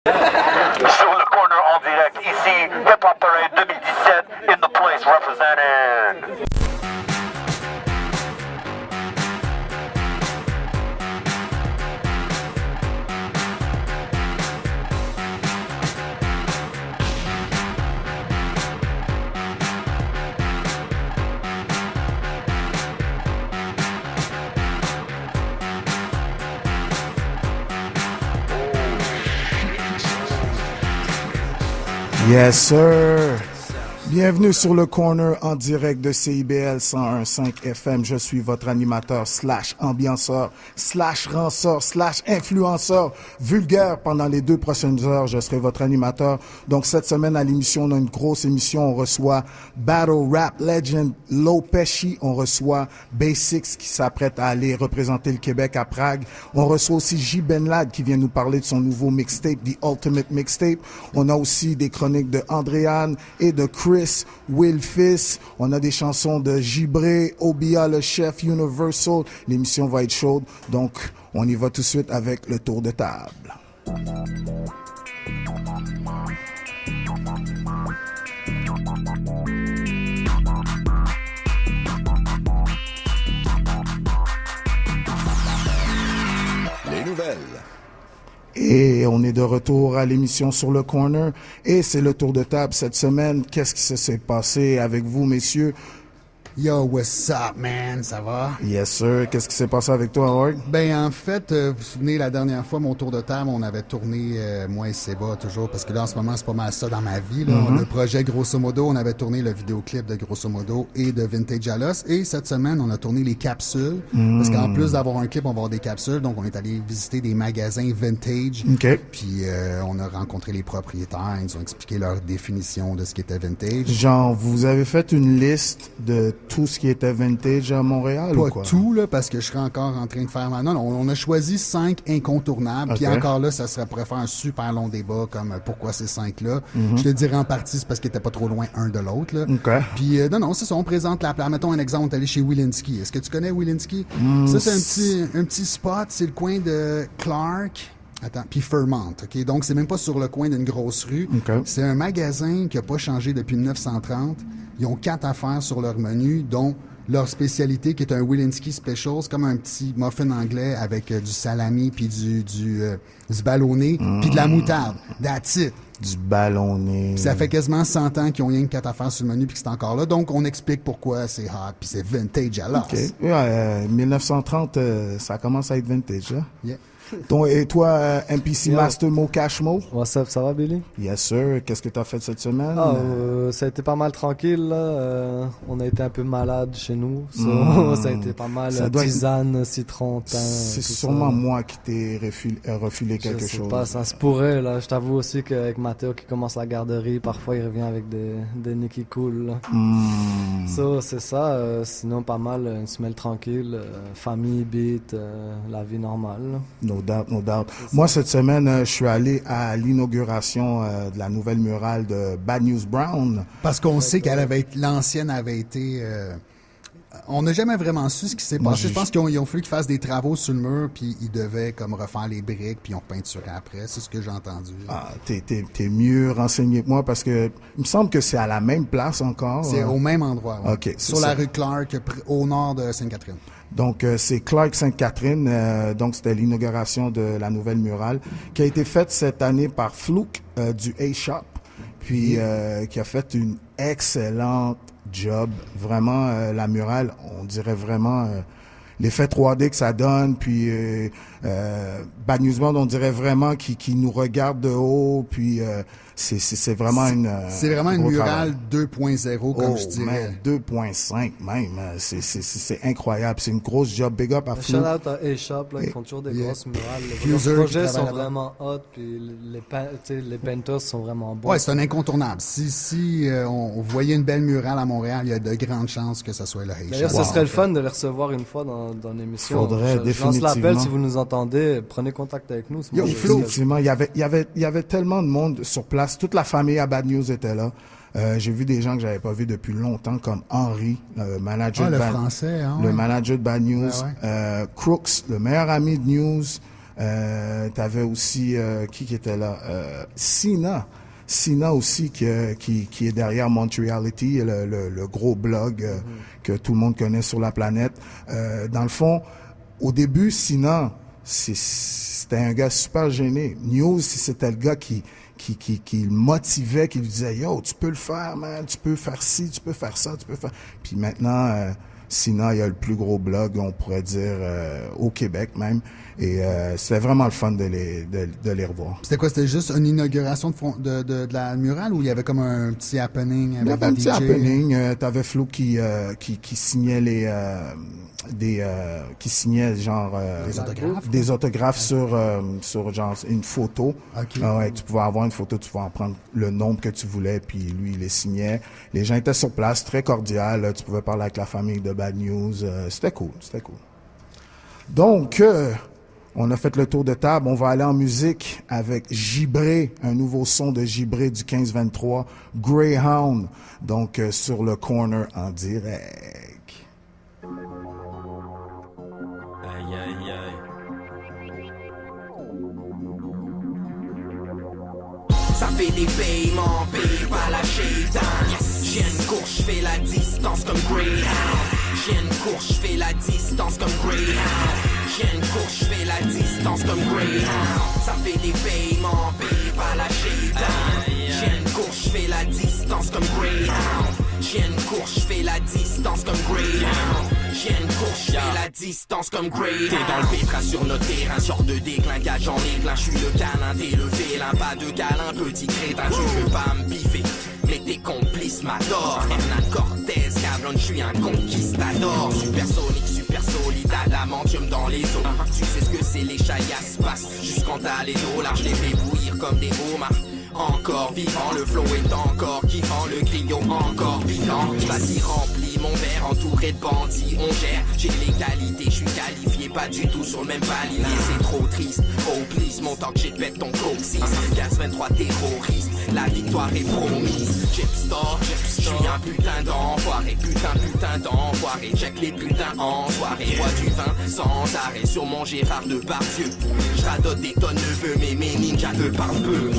Sur le corner en direct, ici, Hip Hop Parade 2017, in the place represented. Yes, sir. Bienvenue sur le corner en direct de CIBL 101.5 FM. Je suis votre animateur / ambianceur / ranceur / influenceur vulgaire. Pendant les 2 prochaines heures, je serai votre animateur. Donc, cette semaine à l'émission, on a une grosse émission. On reçoit Battle Rap Legend Low Pesci. On reçoit Basics qui s'apprête à aller représenter le Québec à Prague. On reçoit aussi J. Benlad qui vient nous parler de son nouveau mixtape, The Ultimate Mixtape. On a aussi des chroniques de Andréane et de Chris Will Fils. On a des chansons de Gibré, Obia le chef, Universal. L'émission va être chaude, donc on y va tout de suite avec le tour de table. Les nouvelles. Et on est de retour à l'émission Sur le Corner. Et c'est le tour de table cette semaine. Qu'est-ce qui s'est passé avec vous, messieurs? Yo, what's up, man? Ça va? Yes, sir. Qu'est-ce qui s'est passé avec toi, Howard? Ben, en fait, vous vous souvenez, la dernière fois, mon tour de table, on avait tourné, moi et Seba, toujours, parce que là, en ce moment, c'est pas mal ça dans ma vie, là. On a le projet Grosso Modo, on avait tourné le vidéoclip de Grosso Modo et de Vintage Alos, et cette semaine, on a tourné les capsules, parce qu'en plus d'avoir un clip, on va avoir des capsules, donc on est allé visiter des magasins vintage, OK. puis on a rencontré les propriétaires, ils nous ont expliqué leur définition de ce qui était vintage. Genre, vous avez fait une liste de tout ce qui était vintage à Montréal ou Pas quoi? tout, là, parce que je serais encore en train de faire... Non, on a choisi 5 incontournables. Puis Ok. encore là, ça serait pourrait faire un super long débat comme pourquoi ces 5-là. Je te dirais en partie, c'est parce qu'ils étaient pas trop loin un de l'autre. Là. OK. Puis non, c'est ça, on présente la place. Mettons un exemple, on est allé chez Wilinski. Est-ce que tu connais Wilinski? Ça, c'est un petit spot, c'est le coin de Clark... Attends, puis Fairmont, OK? Donc, c'est même pas sur le coin d'une grosse rue. OK. C'est un magasin qui a pas changé depuis 1930. Ils ont 4 affaires sur leur menu, dont leur spécialité qui est un Wilinski Special. C'est comme un petit muffin anglais avec du salami puis du ballonné puis de la moutarde. That's it. Du ballonné. Puis ça fait quasiment 100 ans qu'ils ont rien que 4 affaires sur le menu puis que c'est encore là. Donc, on explique pourquoi c'est hot puis c'est vintage à l'os. OK. Ouais, 1930, ça commence à être vintage, là. Yeah. Et toi, MPC Yo. Master Mo Cash Mo? What's up, ça va, Billy? Yes, sir. Qu'est-ce que t'as fait cette semaine? Ça a été pas mal tranquille, là. On a été un peu malade chez nous. Ça a été pas mal Ça doit être- tisane, citron, thym. C'est tout sûrement ça. moi qui t'ai refilé quelque Je sais chose. pas, ça se pourrait, là. Je t'avoue aussi qu'avec Mathéo qui commence la garderie, parfois il revient avec des Nicky Cool, là. Ça, c'est ça. Sinon, pas mal, une semaine tranquille, famille, beat, la vie normale, là. No doubt, no doubt. Moi, cette semaine, je suis allé à l'inauguration de la nouvelle murale de Bad News Brown. Parce qu'on sait l'ancienne avait été... on n'a jamais vraiment su ce qui s'est Moi, passé. Je pense qu'ils ont fallu qu'ils fassent des travaux sur le mur, puis ils devaient comme refaire les briques, puis ils ont peinturé après. C'est ce que j'ai entendu. Ah, t'es mieux renseigné que moi parce que il me semble que c'est à la même place encore. C'est au même endroit, ouais. OK, c'est Sur ça. la rue Clark, au nord de Sainte-Catherine. Donc, c'est Clark Sainte-Catherine. Donc, c'était l'inauguration de la nouvelle murale qui a été faite cette année par Fluke du A-Shop, puis qui a fait une excellente job. Vraiment, la murale, on dirait vraiment l'effet 3D que ça donne, puis Bad News Brown, on dirait vraiment qu'il nous regarde de haut, puis c'est vraiment C'est vraiment une gros murale travail. 2.0, comme je dirais. Man, 2.5 même, c'est incroyable, c'est une grosse job, big up à Shout Fluke. out à A-Shop, là, ils font toujours des Yeah. grosses murales. User Les projets qui sont travaille là-bas. vraiment hot, puis les painters sont vraiment bons. Ouais, c'est un incontournable. Si on voyait une belle murale à Montréal, il y a de grandes chances que ça soit le Haïtien. D'ailleurs, ce serait le fun de les recevoir une fois dans l'émission. Faudrait, Je lance définitivement. l'appel si vous nous entendez, prenez contact avec nous. Yo, Moi, je- Flo, Effectivement, il y avait tellement de monde sur place. Toute la famille à Bad News était là. J'ai vu des gens que j'avais pas vus depuis longtemps, comme Henry, le manager Ah, de le Bad, français, hein, le ouais. manager de Bad News, Ouais, Crooks, le meilleur ami de News, T'avais aussi qui était là? Sina aussi qui est derrière Montreality, le gros blog que tout le monde connaît sur la planète. Dans le fond, au début, Sina, c'était un gars super gêné. News, c'était le gars qui le motivait, qui lui disait « Yo, tu peux le faire, man, tu peux faire ci, tu peux faire ça, tu peux faire... » Puis maintenant, Sina, il a le plus gros blog, on pourrait dire, au Québec même. Et c'était vraiment le fun de les revoir. C'était quoi? C'était juste une inauguration de la murale ou il y avait comme un petit happening avec il y avait un petit DJ? happening. T'avais Flo qui signait qui signait genre des autographes sur genre une photo. Okay. Ouais, tu pouvais avoir une photo, tu pouvais en prendre le nombre que tu voulais, puis lui il les signait. Les gens étaient sur place, très cordial. Tu pouvais parler avec la famille de Bad News. C'était cool. Donc on a fait le tour de table. On va aller en musique avec Gibré, un nouveau son de Gibré du 15-23, Greyhound, donc sur le corner en direct. Aïe, aïe, aïe. Ça fait des paiements, paye pas la shaitan. J'ai une course, je fais la distance comme Greyhound. J'ai une course, je fais la distance comme Greyhound. J'ai une course, je fais la distance comme Greyhound. Ça fait des paiements, paye pas la shaitan. J'ai une course, je fais la distance comme Greyhound. J'ai une course, je fais la distance comme Greyhound. J'ai une course, je fais la distance comme Greyhound. T'es dans le pétrin sur notre terrain, sort de déclingage, j'en ai plein. J'suis le câlin, t'es le félin, pas de câlin, petit crétin. Tu veux pas me biffer, mais tes complices m'adorent. Hernan Cortez, Cablon, j'suis un conquistador. Supersonique, super solide, adamantium dans les eaux. Tu sais ce que c'est, les chaillasses passent jusqu'en t'as les dollars. Je les fais bouillir comme des homards. Encore vivant, le flow est encore kiffant, le grillon encore vivant. Vas-y, remplis mon verre, entouré de bandits, on gère. J'ai les qualités, je suis qualifié, pas du tout sur le même palier. C'est trop triste, oh please, mon temps que j'ai pète ton coccyx. 15-23 terroristes, la victoire est promise. Jepstar, je suis un putain d'enfoiré, putain d'enfoiré. Check les putains en soirée, roi du vin sans arrêt sur mon Gérard Depardieu. Je radote des tonnes neveux, mais mes ninjas te parlent peu.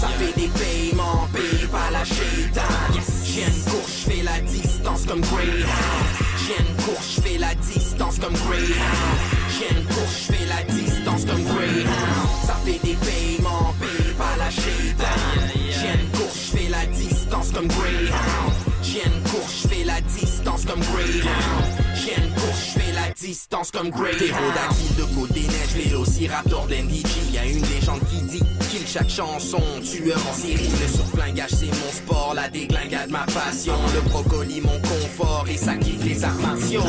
Ça fait des paiements, paye pas la shaitan. J'ai une course, je fais la distance comme Greyhound. J'ai une course, je fais la distance comme Greyhound. J'ai une course, je fais la distance comme Greyhound. Ça fait des paiements, paye pas la shaitan. J'ai une course, je fais la distance comme Greyhound. J'ai une course, je fais la distance comme Greyhound. J'ai une course, je fais la distance comme Greyhound. Ptérodactyle de côté neige, vélociraptor d'NDG. Y'a une légende qui dit kill chaque chanson, tueur en série. Le surflingage c'est mon sport, la déglingade ma passion. Le brocoli mon confort et ça kiffe les armations.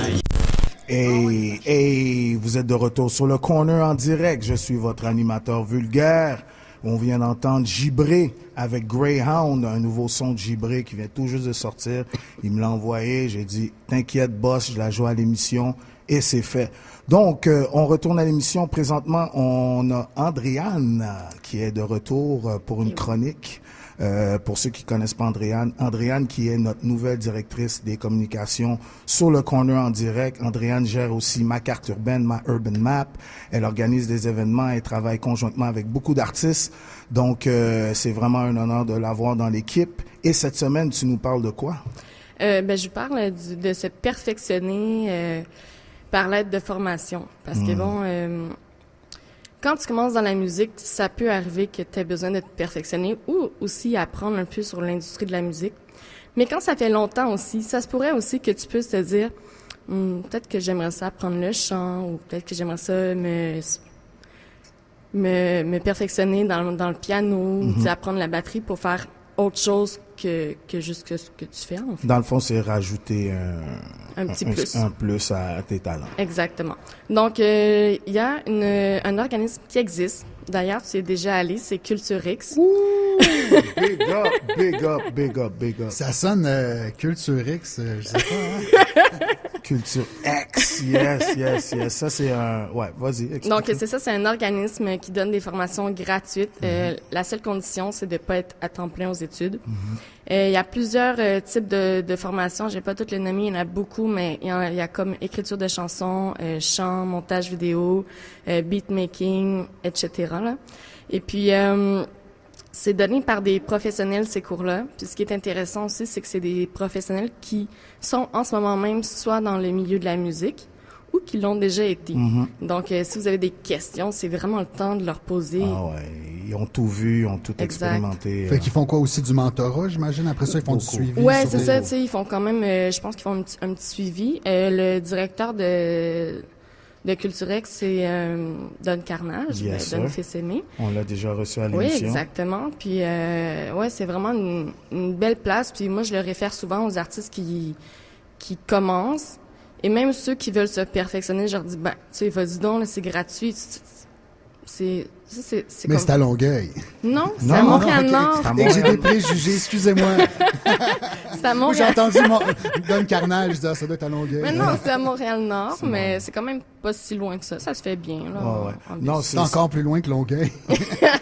Hey, vous êtes de retour sur le corner en direct. Je suis votre animateur vulgaire. On vient d'entendre Gibré avec Greyhound, un nouveau son de Gibré qui vient tout juste de sortir. Il me l'a envoyé, j'ai dit « T'inquiète, boss, je la joue à l'émission » et c'est fait. Donc, on retourne à l'émission. Présentement, on a Andréane qui est de retour pour une chronique. Pour ceux qui connaissent pas Andréane qui est notre nouvelle directrice des communications sur le corner en direct. Andréane gère aussi Ma Carte Urbaine, Ma Urban Map. Elle organise des événements et travaille conjointement avec beaucoup d'artistes. Donc, c'est vraiment un honneur de l'avoir dans l'équipe. Et cette semaine, tu nous parles de quoi? Je vous parle de se perfectionner par l'aide de formation. Parce que quand tu commences dans la musique, ça peut arriver que tu aies besoin de te perfectionner ou aussi apprendre un peu sur l'industrie de la musique. Mais quand ça fait longtemps aussi, ça se pourrait aussi que tu puisses te dire peut-être que j'aimerais ça apprendre le chant ou peut-être que j'aimerais ça me perfectionner dans le piano ou apprendre la batterie pour faire autre chose que juste ce que tu fais en fait. Dans le fond, c'est rajouter un petit plus. Un plus à tes talents. Exactement. Donc, il y a un organisme qui existe. D'ailleurs, tu y es déjà allé, c'est Culture X. Ouh! Big up, big up, big up, big up. Ça sonne Culture X, je sais pas. Hein? Culture X, yes. Ça, c'est un... Ouais, vas-y, explique. Donc, c'est ça, c'est un organisme qui donne des formations gratuites. La seule condition, c'est de pas être à temps plein aux études. Il y a plusieurs types de formations. J'ai pas toutes les nommées, il y en a beaucoup, mais il y a comme écriture de chansons, chant, montage vidéo, beatmaking, etc. là. Et puis... c'est donné par des professionnels, ces cours-là. Puis ce qui est intéressant aussi, c'est que c'est des professionnels qui sont en ce moment même soit dans le milieu de la musique ou qui l'ont déjà été. Donc, si vous avez des questions, c'est vraiment le temps de leur poser. Ah ouais, ils ont tout vu, ils ont tout expérimenté. Fait qu'ils font quoi aussi du mentorat, j'imagine? Après ça, ils font du suivi? Ouais, sur c'est des- ça, tu sais, ils font quand même, je pense qu'ils font un petit suivi. Le directeur de Culturex, c'est Don Carnage, Yes, Don sir. Fils-Aimé. On l'a déjà reçu à Oui, l'émission. exactement. Puis, ouais, c'est vraiment une belle place. Puis moi, je le réfère souvent aux artistes qui commencent. Et même ceux qui veulent se perfectionner, je leur dis, ben, tu sais, vas-y donc, là, c'est gratuit. C'est Mais comme... c'est à Longueuil. Non, c'est Non, à non, Montréal-Nord. c'est à Et que j'ai Montréal. des préjugés, excusez-moi. C'est à Moi, j'ai Montréal. entendu Don Carnage, je dis, ah, ça doit être à Longueuil. Mais non, c'est à Montréal-Nord, mais c'est quand même pas si loin que ça. Ça se fait bien, là. Ah ouais. en Non, bus. C'est encore plus loin que Longueuil.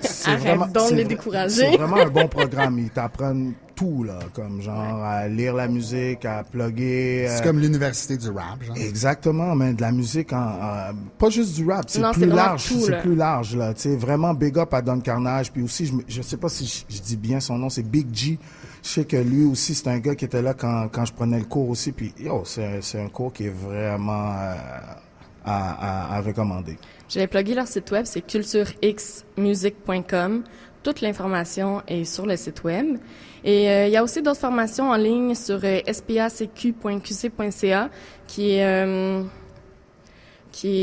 c'est Arrête donc de les c'est- décourager. C'est vraiment un bon programme. Ils t'apprennent tout, là, comme genre à lire la musique, à plugger. C'est comme l'université du rap, genre. Exactement, mais de la musique pas juste du rap, c'est Non, plus c'est vraiment large, tout, c'est là. plus large là, tu sais, vraiment big up à Don Carnage, puis aussi je sais pas si je dis bien son nom, c'est Big G. Je sais que lui aussi c'est un gars qui était là quand je prenais le cours aussi, puis yo, c'est un cours qui est vraiment à recommander. Je vais plugger leur site web, c'est culturexmusique.com. Toute l'information est sur le site web. Et il y a aussi d'autres formations en ligne sur spacq.qc.ca qui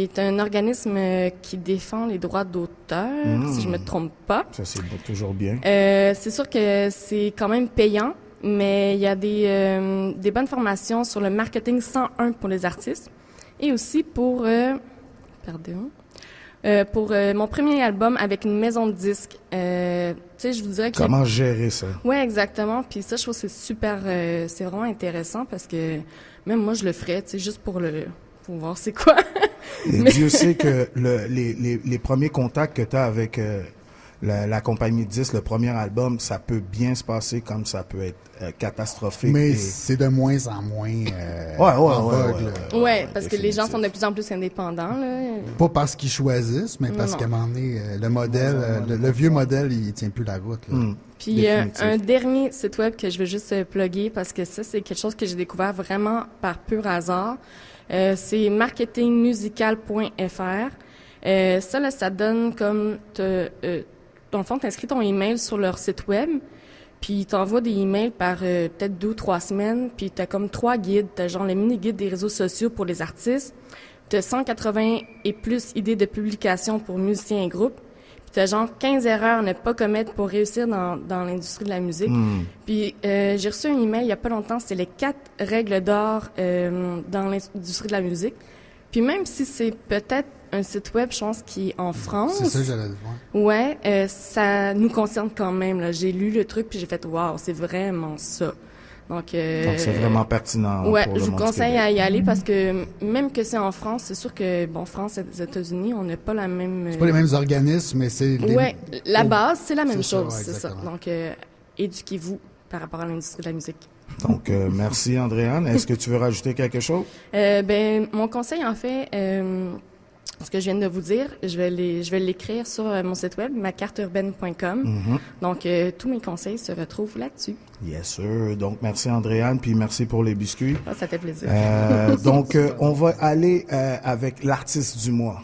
est un organisme qui défend les droits d'auteur, si je me trompe pas. Ça c'est toujours bien. C'est sûr que c'est quand même payant, mais il y a des bonnes formations sur le marketing 101 pour les artistes et aussi pour mon premier album avec une maison de disques. Tu sais, je vous dirais que... Comment gérer ça? Ouais, exactement. Puis ça, je trouve que c'est super... c'est vraiment intéressant parce que même moi, je le ferais, tu sais, juste pour voir c'est quoi. Et Dieu sait que les premiers contacts que tu as avec la compagnie 10, le premier album, ça peut bien se passer comme ça peut être catastrophique. Mais Et- c'est de moins en moins Ouais, en vogue, ouais. là. Ouais, parce que les définitif. gens sont de plus en plus indépendants, là. Pas parce qu'ils choisissent, mais parce Non. qu'à un moment donné, le modèle, le vieux modèle, il tient plus la route. Là. Puis Définitif. un dernier site web que je veux juste plugger parce que ça, c'est quelque chose que j'ai découvert vraiment par pur hasard. C'est marketingmusical.fr. Ça, là, ça donne comme... dans le fond, t'inscris ton email sur leur site web, puis ils t'envoient des emails par peut-être 2 ou 3 semaines, puis t'as comme 3 guides. T'as genre les mini-guides des réseaux sociaux pour les artistes, t'as 180 et plus idées de publications pour musiciens et groupes, puis t'as genre 15 erreurs à ne pas commettre pour réussir dans l'industrie de la musique. Puis j'ai reçu un email il y a pas longtemps, c'était les 4 règles d'or dans l'industrie de la musique. Puis même si c'est peut-être un site web, je pense, qui est en France. C'est ça que j'allais te voir. Ouais, ça nous concerne quand même. Là. J'ai lu le truc puis j'ai fait waouh, c'est vraiment ça. Donc c'est vraiment pertinent. Ouais, pour le je vous monde du conseille Québec. à y aller parce que même que c'est en France, c'est sûr que bon, France et les États-Unis, on n'a pas la même. C'est pas les mêmes organismes, mais c'est les... Ouais, la base c'est la même C'est ça, chose, ouais, c'est ça. exactement. Donc éduquez-vous par rapport à l'industrie de la musique. Donc, merci Andréane. Est-ce que tu veux rajouter quelque chose? Ben mon conseil en fait. Ce que je viens de vous dire, je vais l'écrire sur mon site web, macarteurbaine.com. Donc, tous mes conseils se retrouvent là-dessus. Yes, sir. Donc, merci Andréane, puis merci pour les biscuits. Ah, ça fait plaisir. Donc, on va aller avec l'artiste du mois.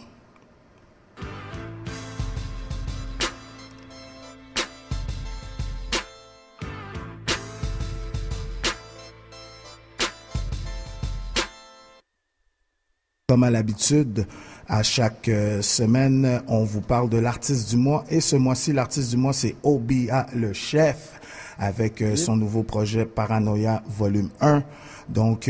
Comme à l'habitude, à chaque semaine, on vous parle de l'artiste du mois. Et ce mois-ci, l'artiste du mois, c'est Obia le Chef, avec son nouveau projet Paranoia Volume 1. Donc,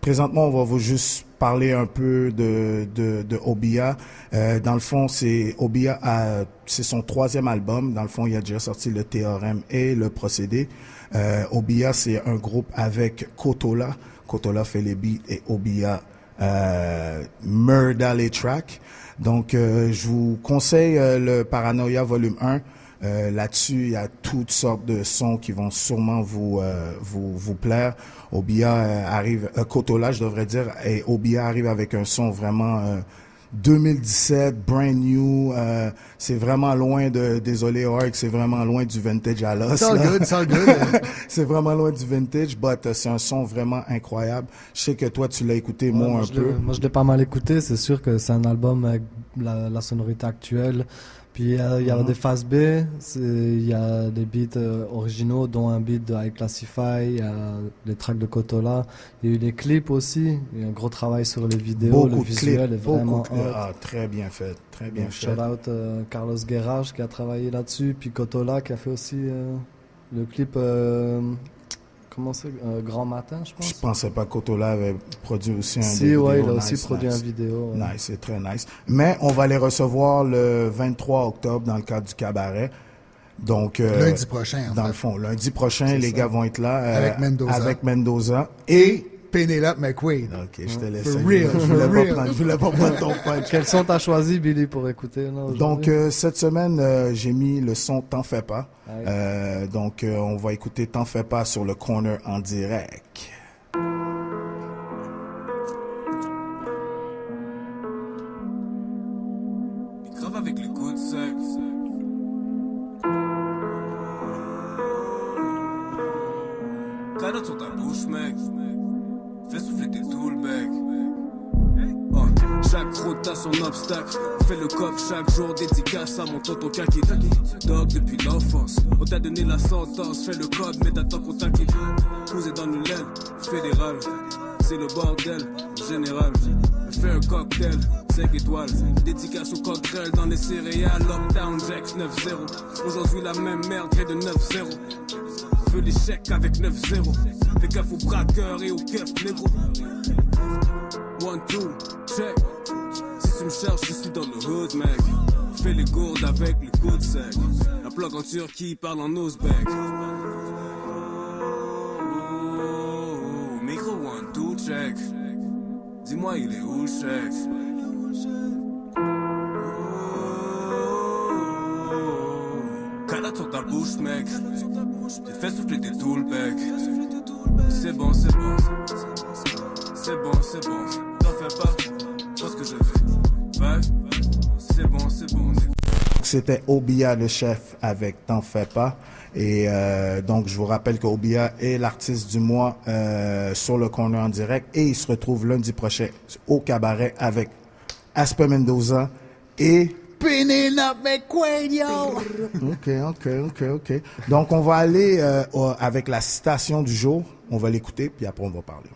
présentement, on va vous juste parler un peu de Obia. Dans le fond, c'est son 3e album. Dans le fond, il a déjà sorti le Théorème et le Procédé. Obia, c'est un groupe avec Kotola. Kotola fait les beats et Obia murder les tracks. Donc, je vous conseille le Paranoia Volume 1. Là-dessus, il y a toutes sortes de sons qui vont sûrement vous plaire. Obia Kotola, je devrais dire, et Obia arrive avec un son vraiment 2017, brand new. C'est vraiment loin désolé Org, c'est vraiment loin du vintage à l'os. It's all good. C'est vraiment loin du vintage, but c'est un son vraiment incroyable. Je sais que toi, tu l'as écouté, moi un peu. Moi, je l'ai pas mal écouté. C'est sûr que c'est un album avec la sonorité actuelle. Puis il y a des phases B, il y a des beats originaux, dont un beat de High Classify, il y a les tracks de Kotola, il y a eu des clips aussi, il y a un gros travail sur les vidéos, le visuel est vraiment très bien fait, très bien fait. Shout out Carlos Guerrage qui a travaillé là-dessus, puis Kotola qui a fait aussi le clip comment c'est Grand Matin, je pense. Je pensais pas que Kotola avait produit aussi un vidéo. Si, il a aussi produit une vidéo. Ouais. Nice, c'est très nice. Mais on va les recevoir le 23 octobre dans le cadre du cabaret. Donc lundi prochain, dans le fond, lundi prochain, les gars vont être là avec Mendoza et Penelope McQuaid. Ok, je te laisse. Je voulais pas prendre ton punch. Quel son t'as choisi, Billy, pour écouter là, donc cette semaine, j'ai mis le son T'en fais pas. Donc on va écouter T'en fais pas sur le corner en direct. Grave avec les coups de sexe. Calotte sur ta bouche, mec. Fais souffler tes tout le bec. Oh, chaque route a son obstacle. Fais le coffre chaque jour, dédicace à mon tonton Kaki. Dog depuis l'enfance. On t'a donné la sentence. Fais le code, mais t'attends qu'on t'inquiète. Posé dans le laine, fédéral. C'est le bordel, général. Fais un cocktail, 5 étoiles. Dédicace au cocktail dans les céréales. Lockdown, Jax 9-0. Aujourd'hui la même merde, près de 9-0. Veux les chèques avec 9-0. Fais gaffe aux braqueurs et aux keufs négro. 1-2, check. Si tu me cherches, je suis dans le hood, mec. Fais les gourdes avec les coups de sec. La plug en Turquie parle en ouzbek. Micro 1-2, check. Dis-moi, il est où le chèque? Calotte sur ta bouche, mec. J'ai fait souffler tes tout le bec. C'est bon, c'est bon. C'est bon, c'est bon. T'en fais pas, vois ce que je fais. Ouais, c'est bon, c'est bon. C'était Obia le chef avec T'en fais pas. Et donc, je vous rappelle que Obia est l'artiste du mois sur le corner en direct. Et il se retrouve lundi prochain au cabaret avec Asper Mendoza et Penelope McQuaid, yo! OK. Donc, on va aller avec la citation du jour. On va l'écouter, puis après, on va parler.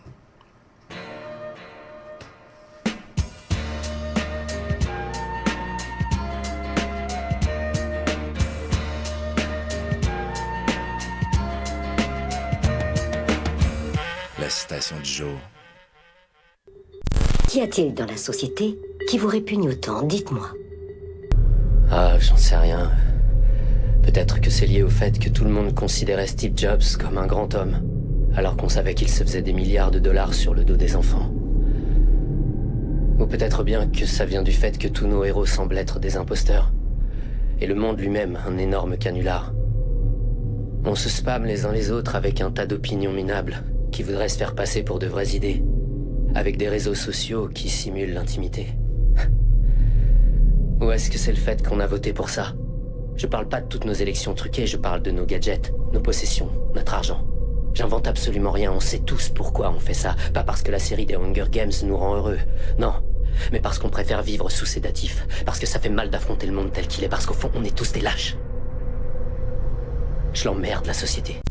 La citation du jour. Qu'y a-t-il dans la société qui vous répugne autant? Dites-moi. Ah, j'en sais rien. Peut-être que c'est lié au fait que tout le monde considérait Steve Jobs comme un grand homme, alors qu'on savait qu'il se faisait des milliards de dollars sur le dos des enfants. Ou peut-être bien que ça vient du fait que tous nos héros semblent être des imposteurs, et le monde lui-même un énorme canular. On se spamme les uns les autres avec un tas d'opinions minables qui voudraient se faire passer pour de vraies idées, avec des réseaux sociaux qui simulent l'intimité. Ou est-ce que c'est le fait qu'on a voté pour ça? Je parle pas de toutes nos élections truquées, je parle de nos gadgets, nos possessions, notre argent. J'invente absolument rien, on sait tous pourquoi on fait ça. Pas parce que la série des Hunger Games nous rend heureux, non. Mais parce qu'on préfère vivre sous sédatif, parce que ça fait mal d'affronter le monde tel qu'il est, parce qu'au fond, on est tous des lâches. Je l'emmerde, la société.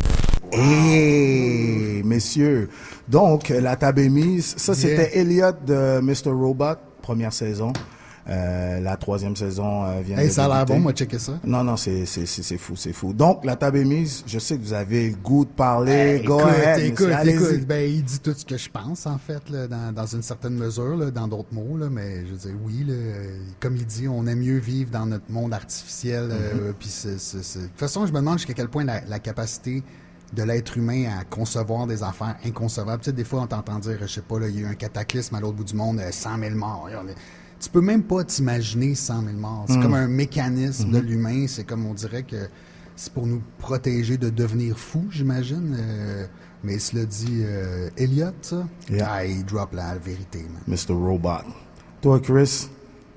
Hey, messieurs. Donc, la table est mise. Ça, c'était Elliot de Mr. Robot, première saison. La 3e saison vient de Ça a l'air débuter. bon, moi, checker ça. Non, c'est fou. Donc, la table est mise. Je sais que vous avez le goût de parler. Go ahead. Écoute, allez-y. ben, il dit tout ce que je pense, en fait, là, dans une certaine mesure, là, dans d'autres mots, là, mais je veux dire, oui, là, comme il dit, on aime mieux vivre dans notre monde artificiel, puis de toute façon, je me demande jusqu'à quel point la capacité de l'être humain à concevoir des affaires inconcevables. Tu sais, des fois, on t'entend dire, je sais pas, là, il y a eu un cataclysme à l'autre bout du monde, 100 000 morts. Tu peux même pas t'imaginer 100 000 morts. C'est comme un mécanisme de l'humain. C'est comme, on dirait que c'est pour nous protéger de devenir fous, j'imagine. Mais cela dit, Elliot, ça, il drop la vérité, man. Mr. Robot. Toi, Chris?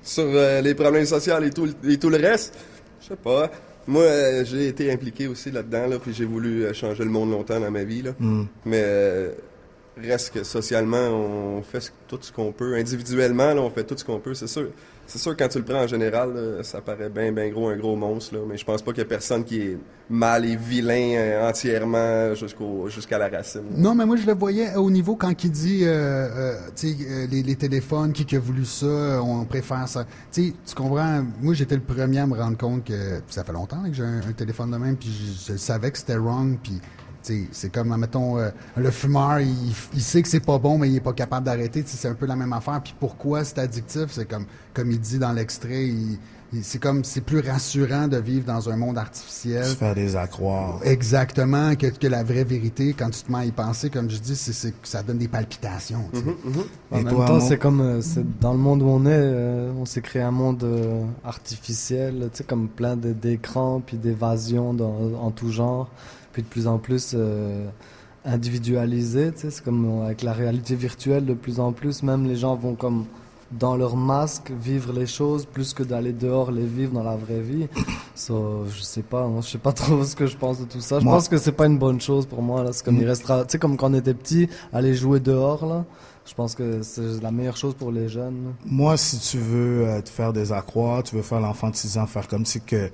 Sur les problèmes sociaux et tout le reste, je sais pas. Moi, j'ai été impliqué aussi là-dedans, là, puis j'ai voulu changer le monde longtemps dans ma vie, là. Mais reste que socialement, on fait tout ce qu'on peut. Individuellement, là, on fait tout ce qu'on peut, c'est sûr. C'est sûr, quand tu le prends en général, là, ça paraît bien gros, un gros monstre, là. Mais je pense pas qu'il y a personne qui est mal et vilain entièrement jusqu'à la racine. Non, mais moi, je le voyais au niveau quand il dit, tu sais, les téléphones, qui a voulu ça, on préfère ça. Tu sais, tu comprends? Moi, j'étais le premier à me rendre compte que ça fait longtemps là, que j'ai un téléphone de même, puis je savais que c'était wrong, puis t'sais, c'est comme, mettons, le fumeur, il sait que c'est pas bon, mais il est pas capable d'arrêter. C'est un peu la même affaire. Puis pourquoi c'est addictif? C'est comme il dit dans l'extrait, c'est plus rassurant de vivre dans un monde artificiel. Se faire des accroires. Exactement, que la vraie vérité. Quand tu te mets à y penser, comme je dis, ça donne des palpitations. En même temps, c'est comme dans le monde où on est, on s'est créé un monde artificiel, tu sais, comme plein d'écrans, puis d'évasions en tout genre. Puis de plus en plus individualisé, tu sais, c'est comme avec la réalité virtuelle de plus en plus, même les gens vont comme dans leur masque vivre les choses plus que d'aller dehors les vivre dans la vraie vie. Je sais pas trop ce que je pense de tout ça. Je pense que c'est pas une bonne chose pour moi, là. C'est comme il restera, tu sais, comme quand on était petit, aller jouer dehors, là. Je pense que c'est la meilleure chose pour les jeunes, là. Moi, si tu veux te faire des accroires, tu veux faire l'enfant de 6 ans, faire comme si que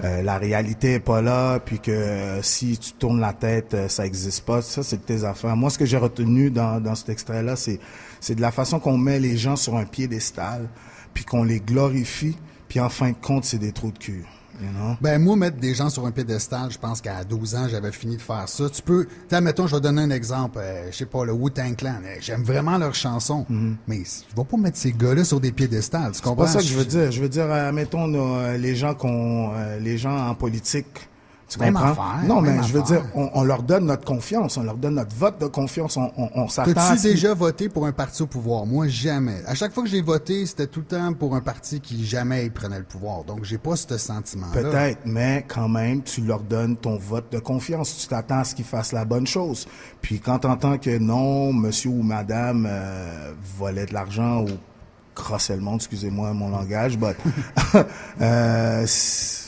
la réalité est pas là, puis que si tu tournes la tête, ça existe pas. Ça, c'est de tes affaires. Moi, ce que j'ai retenu dans cet extrait-là, c'est de la façon qu'on met les gens sur un piédestal, puis qu'on les glorifie, puis en fin de compte, c'est des trous de cul. You know? Ben, moi, mettre des gens sur un piédestal, je pense qu'à 12 ans, j'avais fini de faire ça. Tu peux, mettons, je vais donner un exemple, je sais pas, le Wu-Tang Clan. J'aime vraiment leurs chansons, mais je vais pas mettre ces gars-là sur des piédestals. Tu comprends? C'est pas ça que je veux dire. Je veux dire, mettons, les gens en politique. Tu même comprends? Affaire, non, même mais affaire. je veux dire, on leur donne notre confiance, on leur donne notre vote de confiance, on s'attend à... T'as-tu déjà voté pour un parti au pouvoir? Moi, jamais. À chaque fois que j'ai voté, c'était tout le temps pour un parti qui jamais prenait le pouvoir. Donc, j'ai pas ce sentiment-là. Peut-être, mais quand même, tu leur donnes ton vote de confiance. Tu t'attends à ce qu'ils fassent la bonne chose. Puis quand t'entends que non, monsieur ou madame volait de l'argent ou crossait le monde, excusez-moi mon langage, moi, je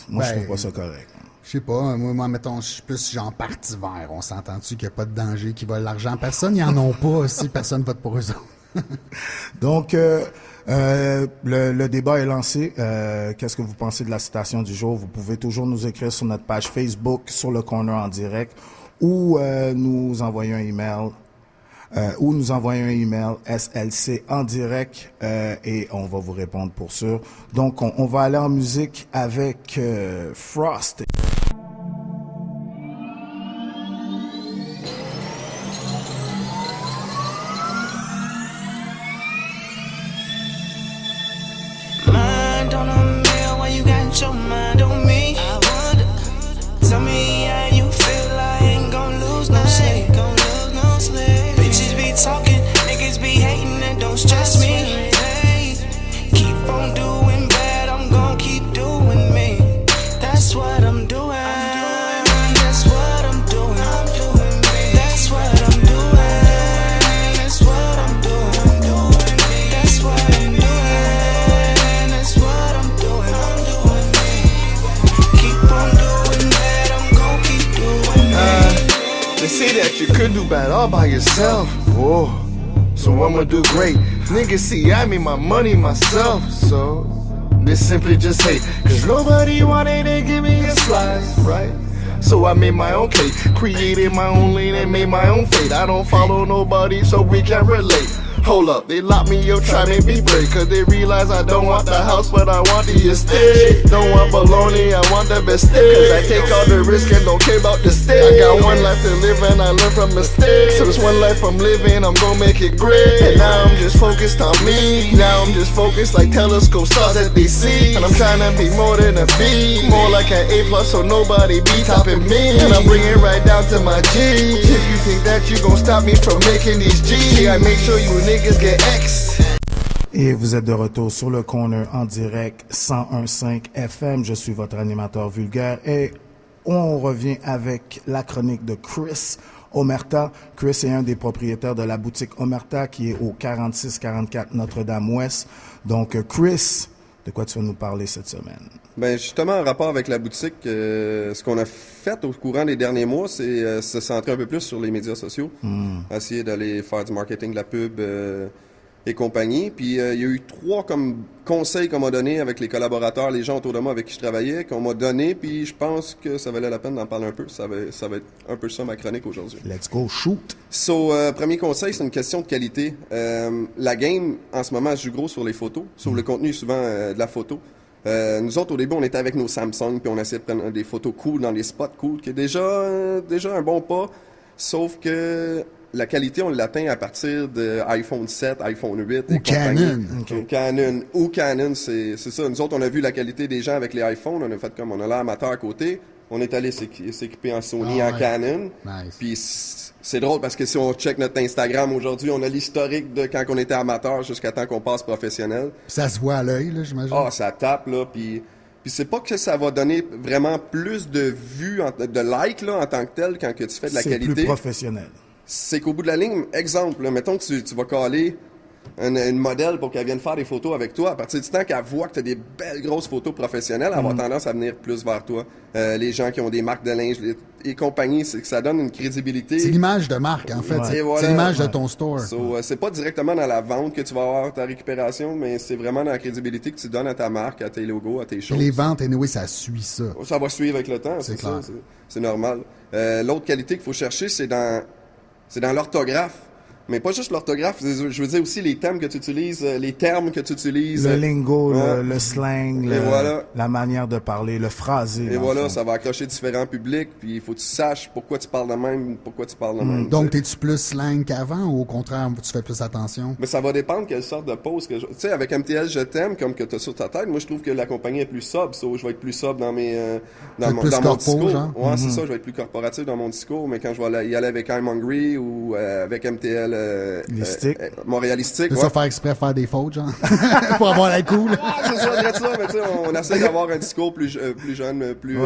trouve pas ça correct. Je sais pas, moi, mettons, je suis plus genre parti vert. On s'entend-tu qu'il n'y a pas de danger qui vole l'argent? Personne, ils en ont pas si personne vote pour eux autres. Donc, le débat est lancé. Qu'est-ce que vous pensez de la citation du jour? Vous pouvez toujours nous écrire sur notre page Facebook, sur le Corner en direct, ou nous envoyer un email. SLC en direct et on va vous répondre pour sûr. Donc, on va aller en musique avec Frost. Mind on a mill, why you got your mind on me? I wonder. Tell me how you feel, I ain't gon' lose no sleep. Bitches be talking, niggas be hating, and don't stress me. Hey, keep on doing bad, I'm gon' keep doing me. That's what I'm doing. That's what I'm doing. That's what I'm doing. That's what I'm doing. That's what I'm doing. That's what I'm doing. Keep on doing bad, I'm gon' keep doing me. They say that you could do bad all by yourself. Whoa, so I'ma do great. Niggas see I made my money myself, so this simply just hate. Cause nobody wanted to give me a slice, right? So I made my own cake, created my own lane and made my own fate. I don't follow nobody, so we can relate. Hold up, they lock me up, try make me break. Cause they realize I don't want the house, but I want the estate. Don't want baloney, I want the best steak. Cause I take all the risk and don't care about the stake. I got one life to live and I learn from mistakes. So this one life I'm living, I'm gonna make it great. And now I'm just focused on me. Now I'm just focused like telescope stars that they see. And I'm trying to be more than a B. More like an A+, so nobody be topping me. And I'm bringing right down to my G. If you think that you gon' stop me from making these G's, I make sure you niggas get X. Et vous êtes de retour sur le corner en direct 101.5 FM. Je suis votre animateur vulgaire et on revient avec la chronique de Chris Omerta. Chris est un des propriétaires de la boutique Omerta qui est au 4644 Notre-Dame-Ouest. Donc Chris, de quoi tu vas nous parler cette semaine? Ben justement, en rapport avec la boutique, ce qu'on a fait au courant des derniers mois, c'est se centrer un peu plus sur les médias sociaux. Essayer d'aller faire du marketing, de la pub et compagnie. Puis il y a eu 3 comme conseils qu'on m'a donné avec les collaborateurs, les gens autour de moi avec qui je travaillais, qu'on m'a donné, puis je pense que ça valait la peine d'en parler un peu. Ça va être un peu ça ma chronique aujourd'hui. Let's go, shoot! So, premier conseil, c'est une question de qualité. La game, en ce moment, joue gros sur les photos, sur le contenu souvent de la photo. Nous autres, au début, on était avec nos Samsung, puis on essayait de prendre des photos cool dans des spots cool, qui est déjà un bon pas, sauf que la qualité, on l'atteint à partir de iPhone 7, iPhone 8 ou Canon. Canon, c'est ça. Nous autres, on a vu la qualité des gens avec les iPhones, on a fait comme on a l'air amateur à côté, on est allé s'équiper en Sony, en Canon. Nice. Puis c'est drôle parce que si on check notre Instagram aujourd'hui, on a l'historique de quand on était amateur jusqu'à temps qu'on passe professionnel. Ça se voit à l'œil, là, j'imagine. Ah, ça tape, là, puis c'est pas que ça va donner vraiment plus de vues, de likes, là, en tant que tel, quand que tu fais de la qualité. C'est plus professionnel. C'est qu'au bout de la ligne, exemple, là, mettons que tu vas caler une modèle pour qu'elle vienne faire des photos avec toi. À partir du temps qu'elle voit que tu as des belles grosses photos professionnelles, elle va avoir tendance à venir plus vers toi. Les gens qui ont des marques de linge et compagnie, c'est que ça donne une crédibilité. C'est l'image de marque, en fait. Ouais. C'est l'image de ton store. So, c'est pas directement dans la vente que tu vas avoir ta récupération, mais c'est vraiment dans la crédibilité que tu donnes à ta marque, à tes logos, à tes choses. Et les ventes, anyway, ça suit ça. Ça va suivre avec le temps, c'est clair. Ça. C'est normal. L'autre qualité qu'il faut chercher, c'est dans l'orthographe. Mais pas juste l'orthographe, je veux dire aussi les termes que tu utilises, Le lingo, le slang, la manière de parler, le phrasé. Et voilà, ça va accrocher différents publics, puis il faut que tu saches pourquoi tu parles de même, Donc, t'es-tu plus slang qu'avant ou au contraire, tu fais plus attention? Mais ça va dépendre quelle sorte de pose que tu sais, avec MTL, je t'aime, comme que t'as sur ta tête, moi je trouve que la compagnie est plus sobre, je vais être plus sobre dans mon discours. Genre? Ouais, c'est ça, je vais être plus corporatif dans mon discours, mais quand je vais y aller avec I'm Hungry ou avec MTL montréalistique. C'est ça, faire exprès faire des fautes, genre? Pour avoir la cool. C'est ça, mais tu sais, on essaie d'avoir un discours plus jeune, plus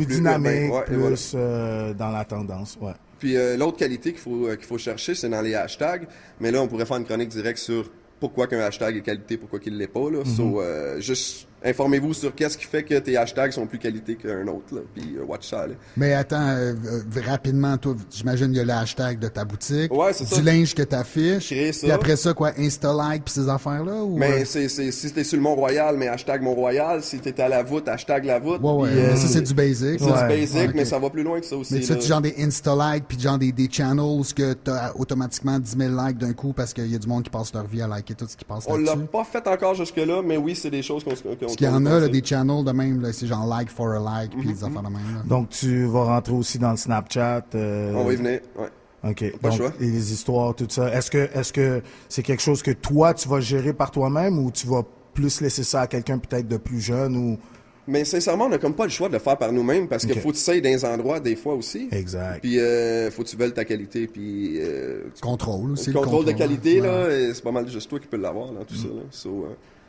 dynamique, urbain. plus dans la tendance, ouais. Puis l'autre qualité qu'il faut chercher, c'est dans les hashtags. Mais là, on pourrait faire une chronique directe sur pourquoi qu'un hashtag est qualité, pourquoi qu'il l'est pas. Là. So, juste informez-vous sur qu'est-ce qui fait que tes hashtags sont plus qualité qu'un autre. Là. Puis watch ça. Là. Mais attends, rapidement, toi, j'imagine il y a le hashtag de ta boutique, du linge que t'affiches, puis après ça, quoi, Insta-like puis ces affaires-là? Ou... Mais si t'es sur le Mont-Royal, mais hashtag Mont-Royal. Si t'es à la voûte, hashtag la voûte. Ouais, puis, ça, c'est du basic. C'est du basic, mais ça va plus loin que ça aussi. Mais tu fais genre des Insta-like puis genre des channels que t'as automatiquement 10 000 likes d'un coup parce qu'il y a du monde qui passe leur vie à liker tout ce qui passe là-dessus? On l'a pas fait encore jusque-là, mais oui, c'est des choses qu'on Parce qu'il y en a, là, des channels de même, là, c'est genre like for a like, puis des affaires de même. Là. Donc, tu vas rentrer aussi dans le Snapchat. On va y venir, ouais. OK. Pas le choix. Et les histoires, tout ça. Est-ce que c'est quelque chose que toi, tu vas gérer par toi-même ou tu vas plus laisser ça à quelqu'un peut-être de plus jeune ou... Mais sincèrement, on n'a comme pas le choix de le faire par nous-mêmes parce qu'il faut que tu sais dans les endroits des fois aussi. Exact. Puis faut que tu veuilles ta qualité. Puis contrôle aussi. Le contrôle de qualité, là, c'est pas mal juste toi qui peux l'avoir dans tout ça. Là. So,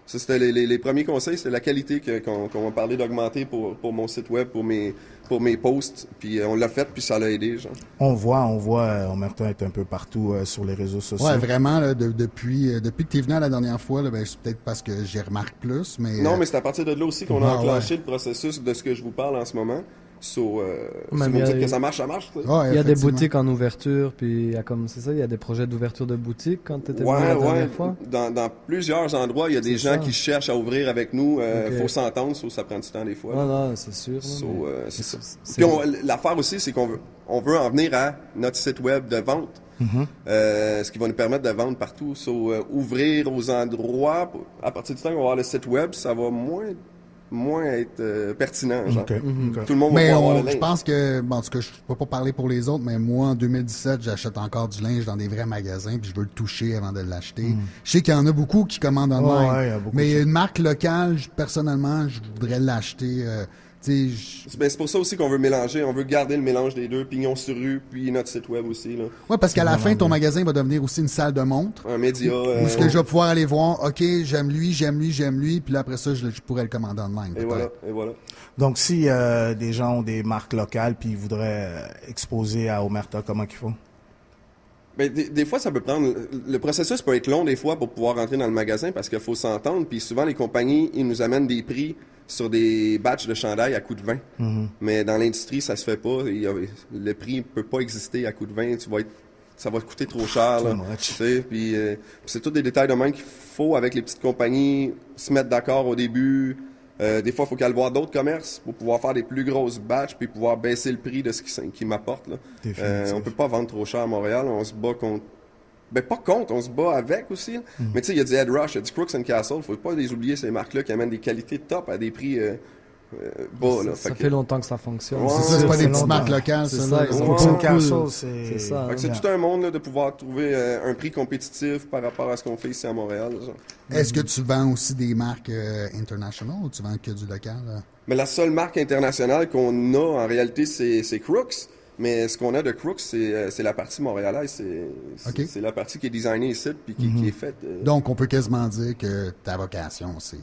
ça, c'était les premiers conseils, c'était la qualité qu'on m'a parlé d'augmenter pour mon site web, pour mes posts. Puis on l'a fait, puis ça l'a aidé. Genre. On voit, Omerta est un peu partout sur les réseaux sociaux. Ouais, vraiment, là, depuis que tu es venu la dernière fois, là, c'est peut-être parce que j'y remarque plus, mais... Non, mais c'est à partir de là aussi qu'on a enclenché le processus de ce que je vous parle en ce moment. So, si vous me dites que ça marche, ça marche. Il y a des boutiques en ouverture, puis il y a des projets d'ouverture de boutiques quand tu étais venu la dernière fois? Dans plusieurs endroits, il y a des gens qui cherchent à ouvrir avec nous. Faut s'entendre, ça prend du temps des fois. Non, c'est sûr. C'est ça. Puis l'affaire aussi, c'est qu'on veut en venir à notre site web de vente. Ce qui va nous permettre de vendre partout. Ouvrir aux endroits, à partir du temps qu'on va avoir le site web, ça va moins être pertinent. Genre. Okay. Tout le monde va Mais pouvoir avoir le linge. je pense que, bon, en tout cas, je ne peux pas parler pour les autres, mais moi, en 2017, j'achète encore du linge dans des vrais magasins, puis je veux le toucher avant de l'acheter. Je sais qu'il y en a beaucoup qui commandent en ligne, ouais, il y a beaucoup mais de une marque locale, personnellement, je voudrais l'acheter. C'est pour ça aussi qu'on veut mélanger. On veut garder le mélange des deux, pignon sur rue, puis notre site web aussi. Là. Ouais, parce qu'à la fin, ton magasin va devenir aussi une salle de montre. Un média. Où est-ce que je vais pouvoir aller voir, OK, j'aime lui, puis là, après ça, je pourrais le commander en ligne. Et voilà. Donc, si des gens ont des marques locales puis ils voudraient exposer à Omerta, comment ils font? Ben, des fois, ça peut prendre... Le processus peut être long, des fois, pour pouvoir rentrer dans le magasin, parce qu'il faut s'entendre. Puis souvent, les compagnies, ils nous amènent des prix sur des batchs de chandail à coût de 20. Mais dans l'industrie, ça se fait pas. Le prix peut pas exister à coût de 20. Ça va te coûter trop cher. Là, puis c'est tous des détails de même qu'il faut, avec les petites compagnies, se mettre d'accord au début. Des fois, il faut qu'elle voit d'autres commerces pour pouvoir faire des plus grosses batchs puis pouvoir baisser le prix de ce qu'ils m'apportent. On peut pas vendre trop cher à Montréal. On se bat contre... Ben, pas contre, on se bat avec aussi. Là. Mais tu sais, il y a du Head Rush, il y a du Crooks and Castle. Faut pas les oublier, ces marques-là qui amènent des qualités top à des prix bas. Là. Ça fait longtemps que ça fonctionne. Ouais, c'est pas des petites marques locales. C'est ça, Crooks and Castle, c'est ça. C'est tout un monde là, de pouvoir trouver un prix compétitif par rapport à ce qu'on fait ici à Montréal. Là, Est-ce que tu vends aussi des marques internationales ou tu vends que du local? Là? Mais la seule marque internationale qu'on a, en réalité, c'est Crooks. Mais ce qu'on a de Crooks, c'est la partie montréalaise. C'est la partie qui est designée ici puis qui est faite. Donc, on peut quasiment dire que ta vocation, c'est...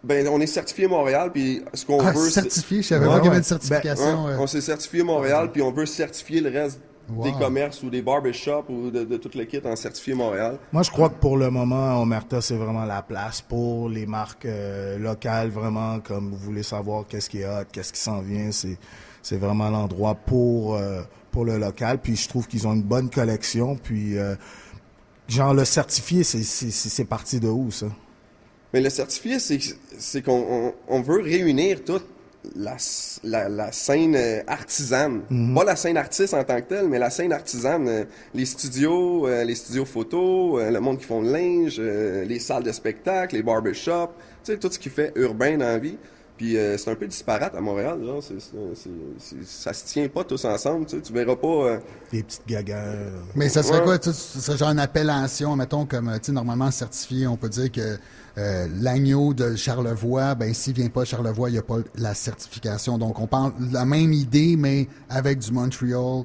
Ben, on est certifié Montréal, puis ce qu'on veut... certifié? Je savais pas qu'il y avait une certification. On s'est certifié Montréal, puis on veut certifier le reste des commerces ou des barbershops ou de tout le kit en certifié Montréal. Moi, je crois que pour le moment, Omerta, c'est vraiment la place pour les marques locales, vraiment, comme vous voulez savoir qu'est-ce qui est hot, qu'est-ce qui s'en vient, c'est vraiment l'endroit pour le local. Puis je trouve qu'ils ont une bonne collection. Puis, genre, le certifié, c'est parti de où, ça? Mais le certifié, c'est qu'on veut réunir toute la scène artisane. Pas la scène artiste en tant que telle, mais la scène artisane. Les studios photos, le monde qui font le linge, les salles de spectacle, les barbershops, tu sais, tout ce qui fait urbain dans la vie. Puis c'est un peu disparate à Montréal, genre. Ça se tient pas tous ensemble, tu sais. Tu verras pas... Des petites gagas. Mais ça serait quoi? Ça serait genre une appellation, mettons, comme, tu sais, normalement certifié, on peut dire que l'agneau de Charlevoix, ben s'il vient pas de Charlevoix, il n'y a pas la certification. Donc, on parle de la même idée, mais avec du Montreal.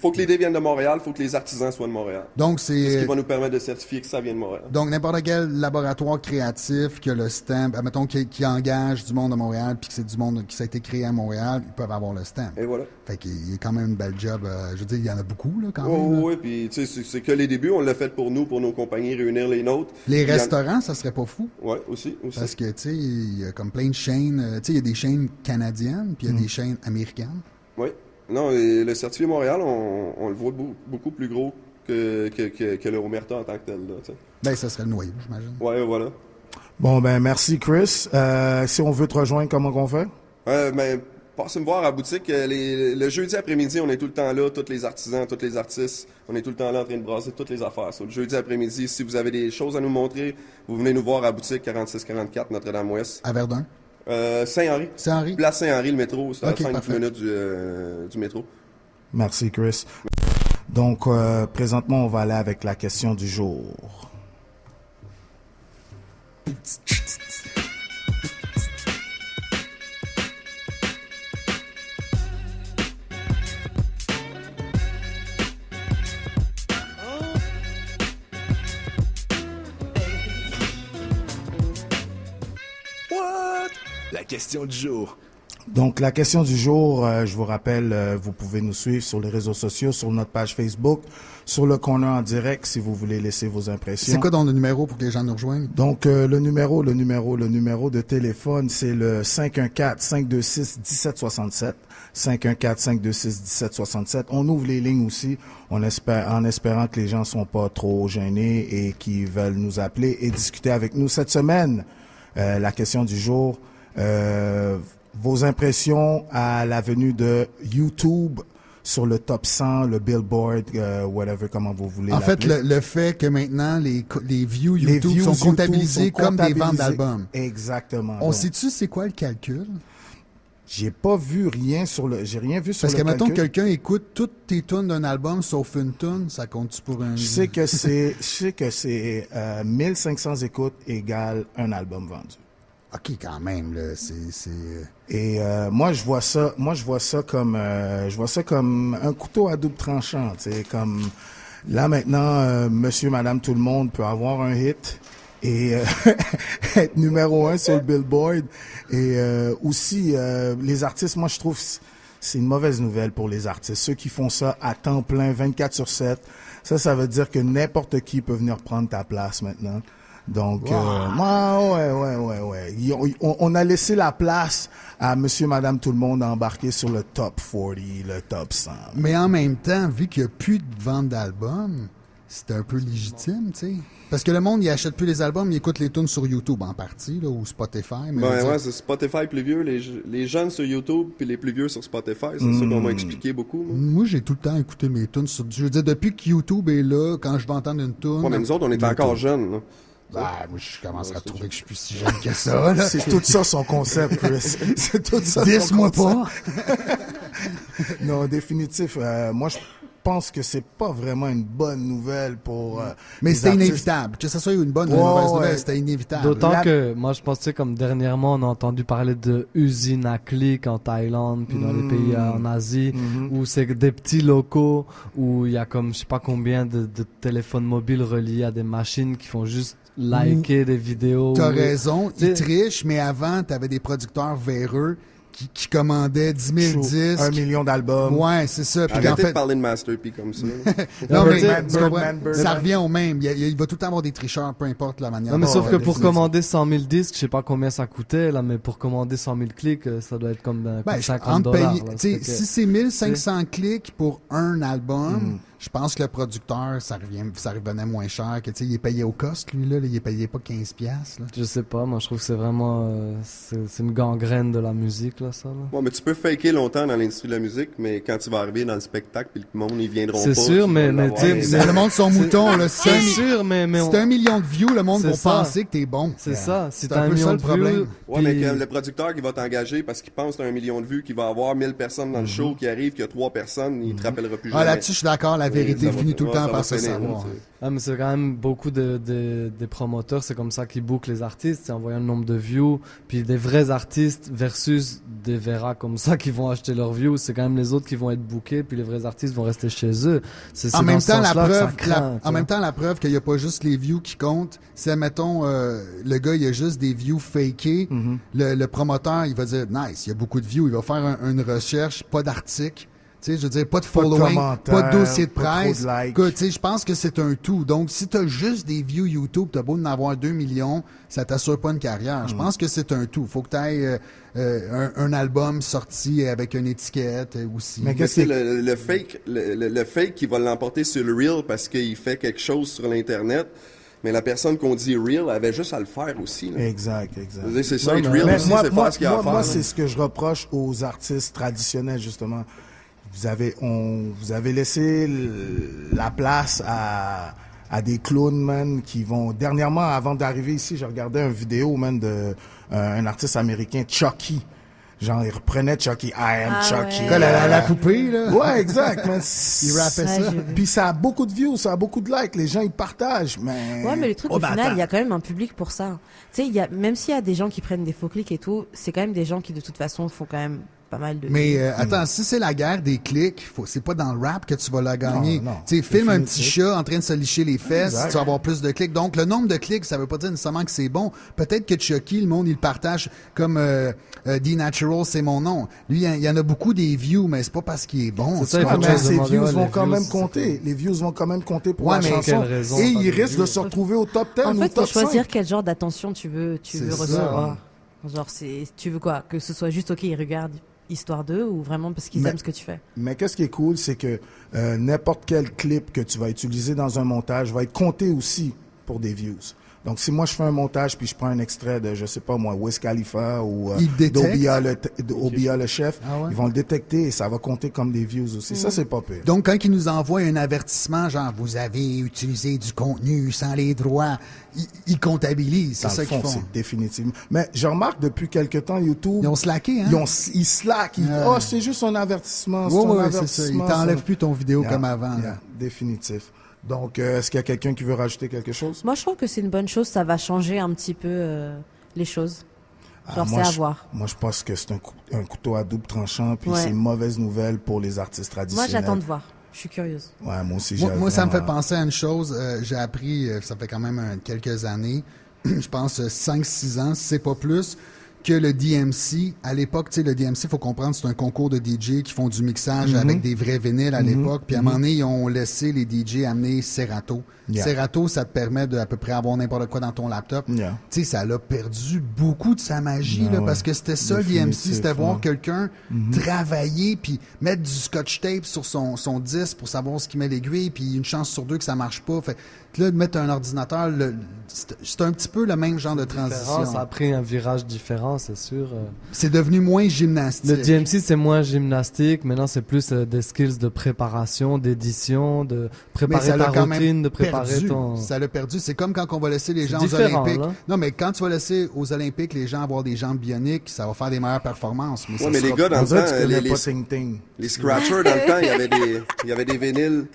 Faut que l'idée vienne de Montréal, faut que les artisans soient de Montréal. Donc, c'est ce qui va nous permettre de certifier que ça vient de Montréal. Donc, n'importe quel laboratoire créatif qui a le stamp, admettons, qui engage du monde de Montréal, puis que c'est du monde qui ça a été créé à Montréal, ils peuvent avoir le stamp. Et voilà. Fait qu'il y a quand même une belle job. Je veux dire, il y en a beaucoup, là, quand même. Oui, puis tu sais, c'est que les débuts, on l'a fait pour nous, pour nos compagnies, réunir les nôtres. Les restaurants, ça serait pas fou. Oui, aussi. Parce que, tu sais, il y a comme plein de chaînes. Tu sais, il y a des chaînes canadiennes, puis il y a des chaînes américaines. Oui. Non, le certifié Montréal, on le voit beaucoup plus gros que le Omerta en tant que tel. Là, ben, ça serait le noyau, j'imagine. Oui, voilà. Bon, ben merci, Chris. Si on veut te rejoindre, comment qu'on fait? Ben, passez me voir à la boutique. Le jeudi après-midi, on est tout le temps là, tous les artisans, tous les artistes. On est tout le temps là en train de brasser toutes les affaires. Le jeudi après-midi, si vous avez des choses à nous montrer, vous venez nous voir à la boutique 4644 Notre-Dame-Ouest. À Verdun? Saint-Henri. Saint-Henri? Place Saint-Henri, le métro. C'est à 5 parfait. minutes du métro. Merci, Chris. Donc, présentement, on va aller avec la question du jour. La question du jour. Donc, la question du jour, je vous rappelle, vous pouvez nous suivre sur les réseaux sociaux, sur notre page Facebook, sur le corner en direct, si vous voulez laisser vos impressions. C'est quoi dans le numéro pour que les gens nous rejoignent? Donc, le numéro de téléphone, c'est le 514-526-1767. 514-526-1767. On ouvre les lignes aussi, en espérant que les gens sont pas trop gênés et qui veulent nous appeler et discuter avec nous cette semaine. La question du jour, vos impressions à la venue de YouTube sur le top 100, le Billboard, whatever, comment vous voulez En fait, l'appeler. le fait que maintenant, les views YouTube sont comptabilisés comme des ventes d'albums. Exactement. On Donc, sait-tu c'est quoi le calcul? j'ai pas vu rien sur le... J'ai rien vu sur Parce le que, mettons, calcul. quelqu'un écoute toutes tes tunes d'un album sauf une tune, ça compte-tu pour un... Je sais que c'est 1500 écoutes égale un album vendu. OK, quand même, là, Et moi je vois ça comme un couteau à double tranchant, tu sais, comme là maintenant monsieur madame tout le monde peut avoir un hit et être numéro 1 sur le Billboard et aussi les artistes, moi je trouve c'est une mauvaise nouvelle pour les artistes, ceux qui font ça à temps plein 24/7. Ça veut dire que n'importe qui peut venir prendre ta place maintenant. Donc, ouais. On a laissé la place à monsieur, madame, tout le monde à embarquer sur le top 40, le top 100. Mais en même temps, vu qu'il n'y a plus de vente d'albums, c'est un peu légitime, tu sais. Parce que le monde, il achète plus les albums, il écoute les tunes sur YouTube en partie, là, ou Spotify. Mais ouais, c'est Spotify plus vieux, les jeunes sur YouTube, puis les plus vieux sur Spotify. C'est ça qu'on m'a expliqué beaucoup. Moi, j'ai tout le temps écouté mes tunes sur... Je veux dire, depuis que YouTube est là, quand je vais entendre une tune... Ouais, mais nous autres, on est encore jeunes, là. Moi, je commence à trouver que je suis plus si jeune que ça, là. C'est tout ça son concept, Chris. C'est tout ça. Dis-moi pas. Non, définitif. Moi, je pense que c'est pas vraiment une bonne nouvelle pour. Mais les c'était artistes. inévitable. Que ce soit une bonne ou une mauvaise nouvelle, c'était inévitable. D'autant que, moi, je pense, tu sais, comme dernièrement, on a entendu parler de usines à clics en Thaïlande, puis dans les pays en Asie, où c'est des petits locaux, où il y a comme, je sais pas combien de téléphones mobiles reliés à des machines qui font juste liker des vidéos. T'as raison, ils trichent, mais avant, t'avais des producteurs véreux qui commandaient 10 000 disques. 1 million d'albums. Ouais, c'est ça. Puis Arrêtez en fait... de parler de Master P comme ça. Non, mais Birdman. ça revient au même. Il va tout le temps avoir des tricheurs, peu importe la manière. Non, mais sauf que pour définir. commander 100 000 disques, je sais pas combien ça coûtait, là, mais pour commander 100 000 clics, ça doit être comme $50. Si c'est 1500 clics pour un album, je pense que le producteur, ça revenait moins cher que, il est payé au cost, lui, là. Il est payé pas 15$, là. Je sais pas, moi, je trouve que c'est vraiment, c'est une gangrène de la musique, là, ça, là. Ouais, mais tu peux faker longtemps dans l'industrie de la musique, mais quand tu vas arriver dans le spectacle, puis le monde, ils viendront pas. C'est sûr, mais tu sais, le monde sont moutons, là. C'est sûr, mais c'est 1 million de views, le monde va ça. penser que t'es bon. C'est ça. Si C'est t'as un un peu million ça le de problème. views, Ouais, mais que le producteur qui va t'engager parce qu'il pense que t'as 1 million de vues, qu'il va avoir 1000 personnes dans le show, qui arrive, qu'il y a 3 personnes, il te rappellera plus jamais. Là-dessus, je suis d'accord, la vérité finit tout le temps par se savoir. Ah, mais c'est quand même beaucoup des promoteurs, c'est comme ça qu'ils bookent les artistes, c'est en voyant le nombre de views, puis des vrais artistes versus des verras comme ça qui vont acheter leurs views, c'est quand même les autres qui vont être bookés, puis les vrais artistes vont rester chez eux. C'est En même temps, la preuve, la preuve qu'il n'y a pas juste les views qui comptent, c'est, mettons, le gars, il y a juste des views fakés, le promoteur, il va dire, nice, il y a beaucoup de views, il va faire une recherche, pas d'article. Tu sais, je veux dire, pas de following, pas de dossier de presse. Tu sais, je pense que c'est un tout. Donc, si t'as juste des views YouTube, t'as beau en avoir 2 millions, ça t'assure pas une carrière. Je pense que c'est un tout. Faut que t'ailles un album sorti avec une étiquette aussi. Mais qu'est-ce que le fake qui va l'emporter sur le real parce qu'il fait quelque chose sur l'internet. Mais la personne qu'on dit real avait juste à le faire aussi. Là. Exact. C'est ça, être real aussi, c'est faire ce qu'il y a à faire. Moi, c'est ce que je reproche aux artistes traditionnels, justement. Vous avez laissé la place à des clowns, man, qui vont... Dernièrement, avant d'arriver ici, j'ai regardé une vidéo, man, de un artiste américain, Chucky. Genre, il reprenait Chucky. I am Chucky. Ouais. La poupée, là. Ouais, exact, man. Il rappait ça. Puis ça a beaucoup de views, ça a beaucoup de likes. Les gens, ils partagent, mais... Ouais, mais le truc, au final, il y a quand même un public pour ça. Tu sais, même s'il y a des gens qui prennent des faux clics et tout, c'est quand même des gens qui, de toute façon, font quand même pas mal de... Mais attends, si c'est la guerre des clics, c'est pas dans le rap que tu vas la gagner. Non, tu sais, filme un petit chat en train de se licher les fesses, tu vas avoir plus de clics. Donc, le nombre de clics, ça veut pas dire nécessairement que c'est bon. Peut-être que Chucky, le monde, il le partage comme D-Natural, c'est mon nom. Lui, il y en a beaucoup des views, mais c'est pas parce qu'il est bon. C'est ça, mais ces views vont quand même compter. Les views vont quand même compter pour la chanson. Et il risque de se retrouver au top 10 en ou fait, top 5. faut choisir quel genre d'attention tu veux recevoir. Genre, tu veux quoi? Que ce soit juste, OK, ils regardent histoire d'eux ou vraiment parce qu'ils aiment ce que tu fais? Mais qu'est-ce qui est cool, c'est que n'importe quel clip que tu vas utiliser dans un montage va être compté aussi pour des views. Donc, si moi, je fais un montage puis je prends un extrait de, je sais pas moi, Wiz Khalifa ou Ils détectent? d'Obia le chef, Ah ouais? ils vont le détecter et ça va compter comme des views aussi. Ça, c'est pas pire. Donc, quand ils nous envoient un avertissement, genre, vous avez utilisé du contenu sans les droits, ils comptabilisent. C'est Dans ça le qu'ils fond, font. c'est définitivement. Mais je remarque depuis quelque temps, YouTube... Ils ont slacké, hein? Ils slack. C'est juste un avertissement. Oui, c'est ça. Ils t'enlèvent plus ton vidéo comme avant. Définitif. Donc, est-ce qu'il y a quelqu'un qui veut rajouter quelque chose? Moi, je trouve que c'est une bonne chose. Ça va changer un petit peu les choses. Genre, c'est à voir. Moi, je pense que c'est un couteau à double tranchant, puis Ouais. c'est une mauvaise nouvelle pour les artistes Moi, traditionnels. j'attends de voir. Je suis curieuse. Ouais, moi aussi, Moi, ça me fait penser à une chose. J'ai appris, ça fait quand même quelques années, je pense 5-6 ans, si c'est pas plus, que le DMC, à l'époque, tu sais, le DMC, il faut comprendre, c'est un concours de DJ qui font du mixage avec des vrais vinyles à l'époque. Puis à un moment donné, ils ont laissé les DJ amener Serato. Serato, ça te permet de à peu près avoir n'importe quoi dans ton laptop. Tu sais, ça l'a perdu beaucoup de sa magie, là, parce que c'était ça, le DMC, c'était voir quelqu'un travailler puis mettre du scotch tape sur son disque pour savoir ce qu'il met l'aiguille, puis une chance sur deux que ça marche pas. Fait là, de mettre un ordinateur, c'est un petit peu le même genre de transition. Ça a pris un virage différent, c'est sûr. C'est devenu moins gymnastique. Le DMC, c'est moins gymnastique. Maintenant, c'est plus des skills de préparation, d'édition, de préparer ta routine, de préparer ton... Ça l'a perdu. C'est comme quand on va laisser les gens aux différent, Olympiques. là. Non, mais quand tu vas laisser aux Olympiques les gens avoir des jambes bioniques, ça va faire des meilleures performances. Mais, mais les gars, dans le temps, les scratchers, dans le temps, il y avait des vinyles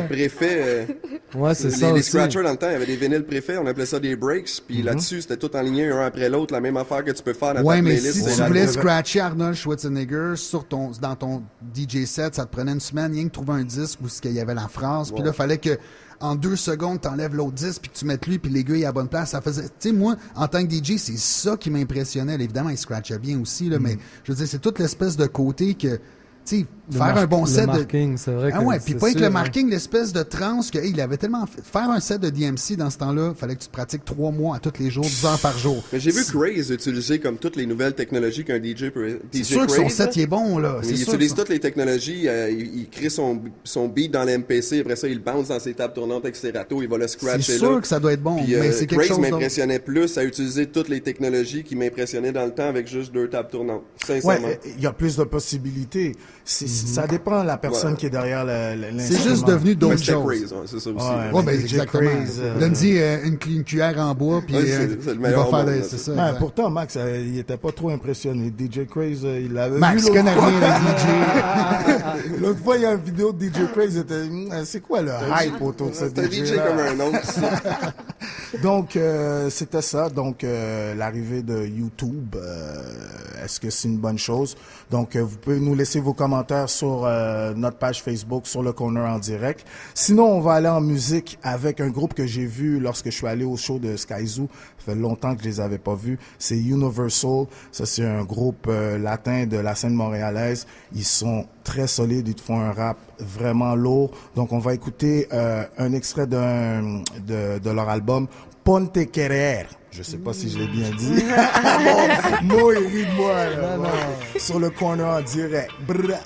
préfaits. Ouais, c'est ça Les aussi. scratchers, dans le temps, il y avait des vinyles préfaits, on appelait ça des breaks, puis là-dessus, c'était tout aligné un après l'autre, la même affaire que tu peux faire dans ta mais playlist. si tu voulais scratcher Arnold Schwarzenegger dans ton DJ set, ça te prenait une semaine, rien que trouver un disque où il y avait la phrase, puis là, il fallait que en 2 secondes, t'enlèves l'autre disque, puis que tu mettes lui, puis l'aiguille à la bonne place. Ça faisait, tu sais, moi, en tant que DJ, c'est ça qui m'impressionnait. Évidemment, il scratchait bien aussi, là, mais je veux dire, c'est toute l'espèce de côté que, tu sais, faire un bon set marking, c'est vrai ah que ouais, puis c'est pas avec sûr, le marking, l'espèce de trance que, il avait tellement fait. Faire un set de DMC dans ce temps-là, fallait que tu te pratiques 3 mois à tous les jours, 10 heures par jour. Mais j'ai vu Craze utiliser comme toutes les nouvelles technologies qu'un DJ peut. C'est sûr que son set, il est bon, là. Il utilise toutes les technologies, il crée son beat dans l'MPC, après ça, il bounce dans ses tables tournantes avec Serato, il va le scratcher là. C'est sûr que ça doit être bon, puis, mais c'est quelque Craze chose m'impressionnait plus à utiliser toutes les technologies qui m'impressionnaient dans le temps avec juste 2 tables tournantes. Sincèrement. Ouais, il y a plus de possibilités. Ça dépend de la personne qui est derrière l'instrument. C'est juste devenu d'autres choses. Craze, c'est ça aussi. Ouais, ben exactement. Donne-y une cuillère en bois, puis c'est le il meilleur va faire monde, c'est ça. Ben, pourtant, Max, il était pas trop impressionné. DJ Craze, il l'avait vu. Max connaît rien de DJ. L'autre fois, il y a une vidéo de DJ Craze, c'est quoi le hype autour de ce DJ? C'est un DJ comme un autre. Donc, c'était ça. Donc, l'arrivée de YouTube, est-ce que c'est une bonne chose? Donc, vous pouvez nous laisser vos commentaires sur notre page Facebook, sur le Corner en direct. Sinon, on va aller en musique avec un groupe que j'ai vu lorsque je suis allé au show de Skyzoo. Ça fait longtemps que je les avais pas vus. C'est Universal. Ça, c'est un groupe latin de la scène montréalaise. Ils sont très solides. Ils font un rap vraiment lourd. Donc, on va écouter un extrait de leur album Ponte Querer. Je sais pas si je l'ai bien dit. Bon, il rit de moi. Là. Non. Sur le Corner en direct. Brrr.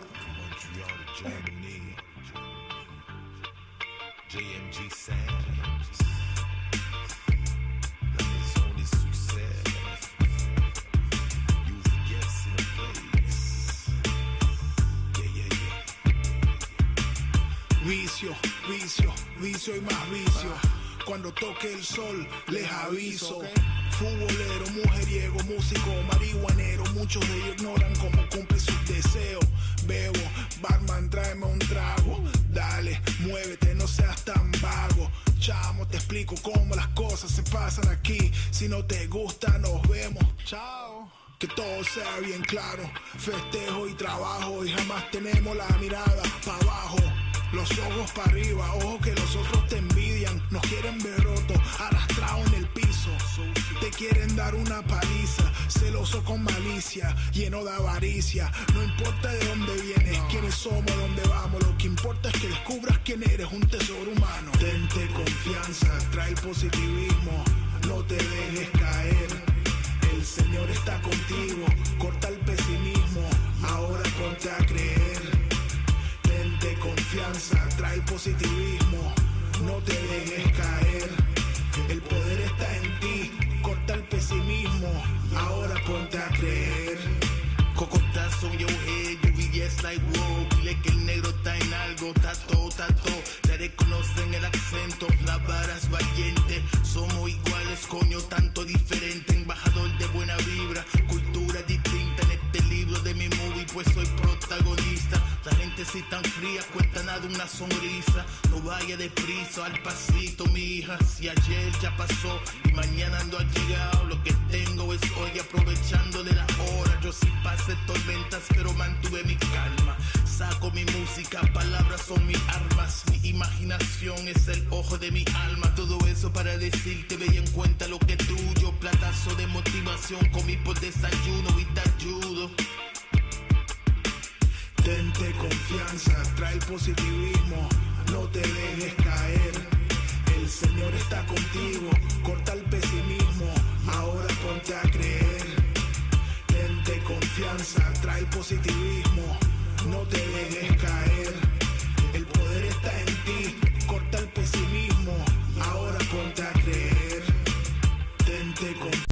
Vicio y más vicio. Cuando toque el sol, les aviso. Futbolero, mujeriego, músico, marihuanero. Muchos de ellos ignoran cómo cumple sus deseos. Bebo, Batman, tráeme un trago. Dale, muévete, no seas tan vago. Chamo, te explico cómo las cosas se pasan aquí. Si no te gusta, nos vemos. Chao. Que todo sea bien claro. Festejo y trabajo y jamás tenemos la mirada para abajo. Los ojos para arriba, ojo que los otros te envidian. Nos quieren ver roto, arrastrado en el piso. Te quieren dar una paliza, celoso con malicia, lleno de avaricia. No importa de dónde vienes, quiénes somos, dónde vamos. Lo que importa es que descubras quién eres, un tesoro humano. Tente confianza, trae el positivismo, no te dejes caer. El Señor está contigo, corta el pesimismo, ahora ponte a creer. Tente confianza, trae el positivismo, no te dejes caer. El poder está en si tan fría, cuesta nada una sonrisa. No vaya deprisa, al pasito, mi hija. Si ayer ya pasó y mañana no ha llegado, lo que tengo es hoy aprovechando de la hora. Yo sí pasé tormentas, pero mantuve mi calma. Saco mi música, palabras son mis armas. Mi imaginación es el ojo de mi alma. Todo eso para decirte, ve en cuenta lo que es tuyo. Platazo de motivación, comí por desayuno y te ayudo. Tente confianza, trae el positivismo, no te dejes caer. El Señor está contigo, corta el pesimismo, ahora ponte a creer. Tente confianza, trae el positivismo, no te dejes caer. El poder está en ti, corta el pesimismo, ahora ponte a creer. Tente confianza.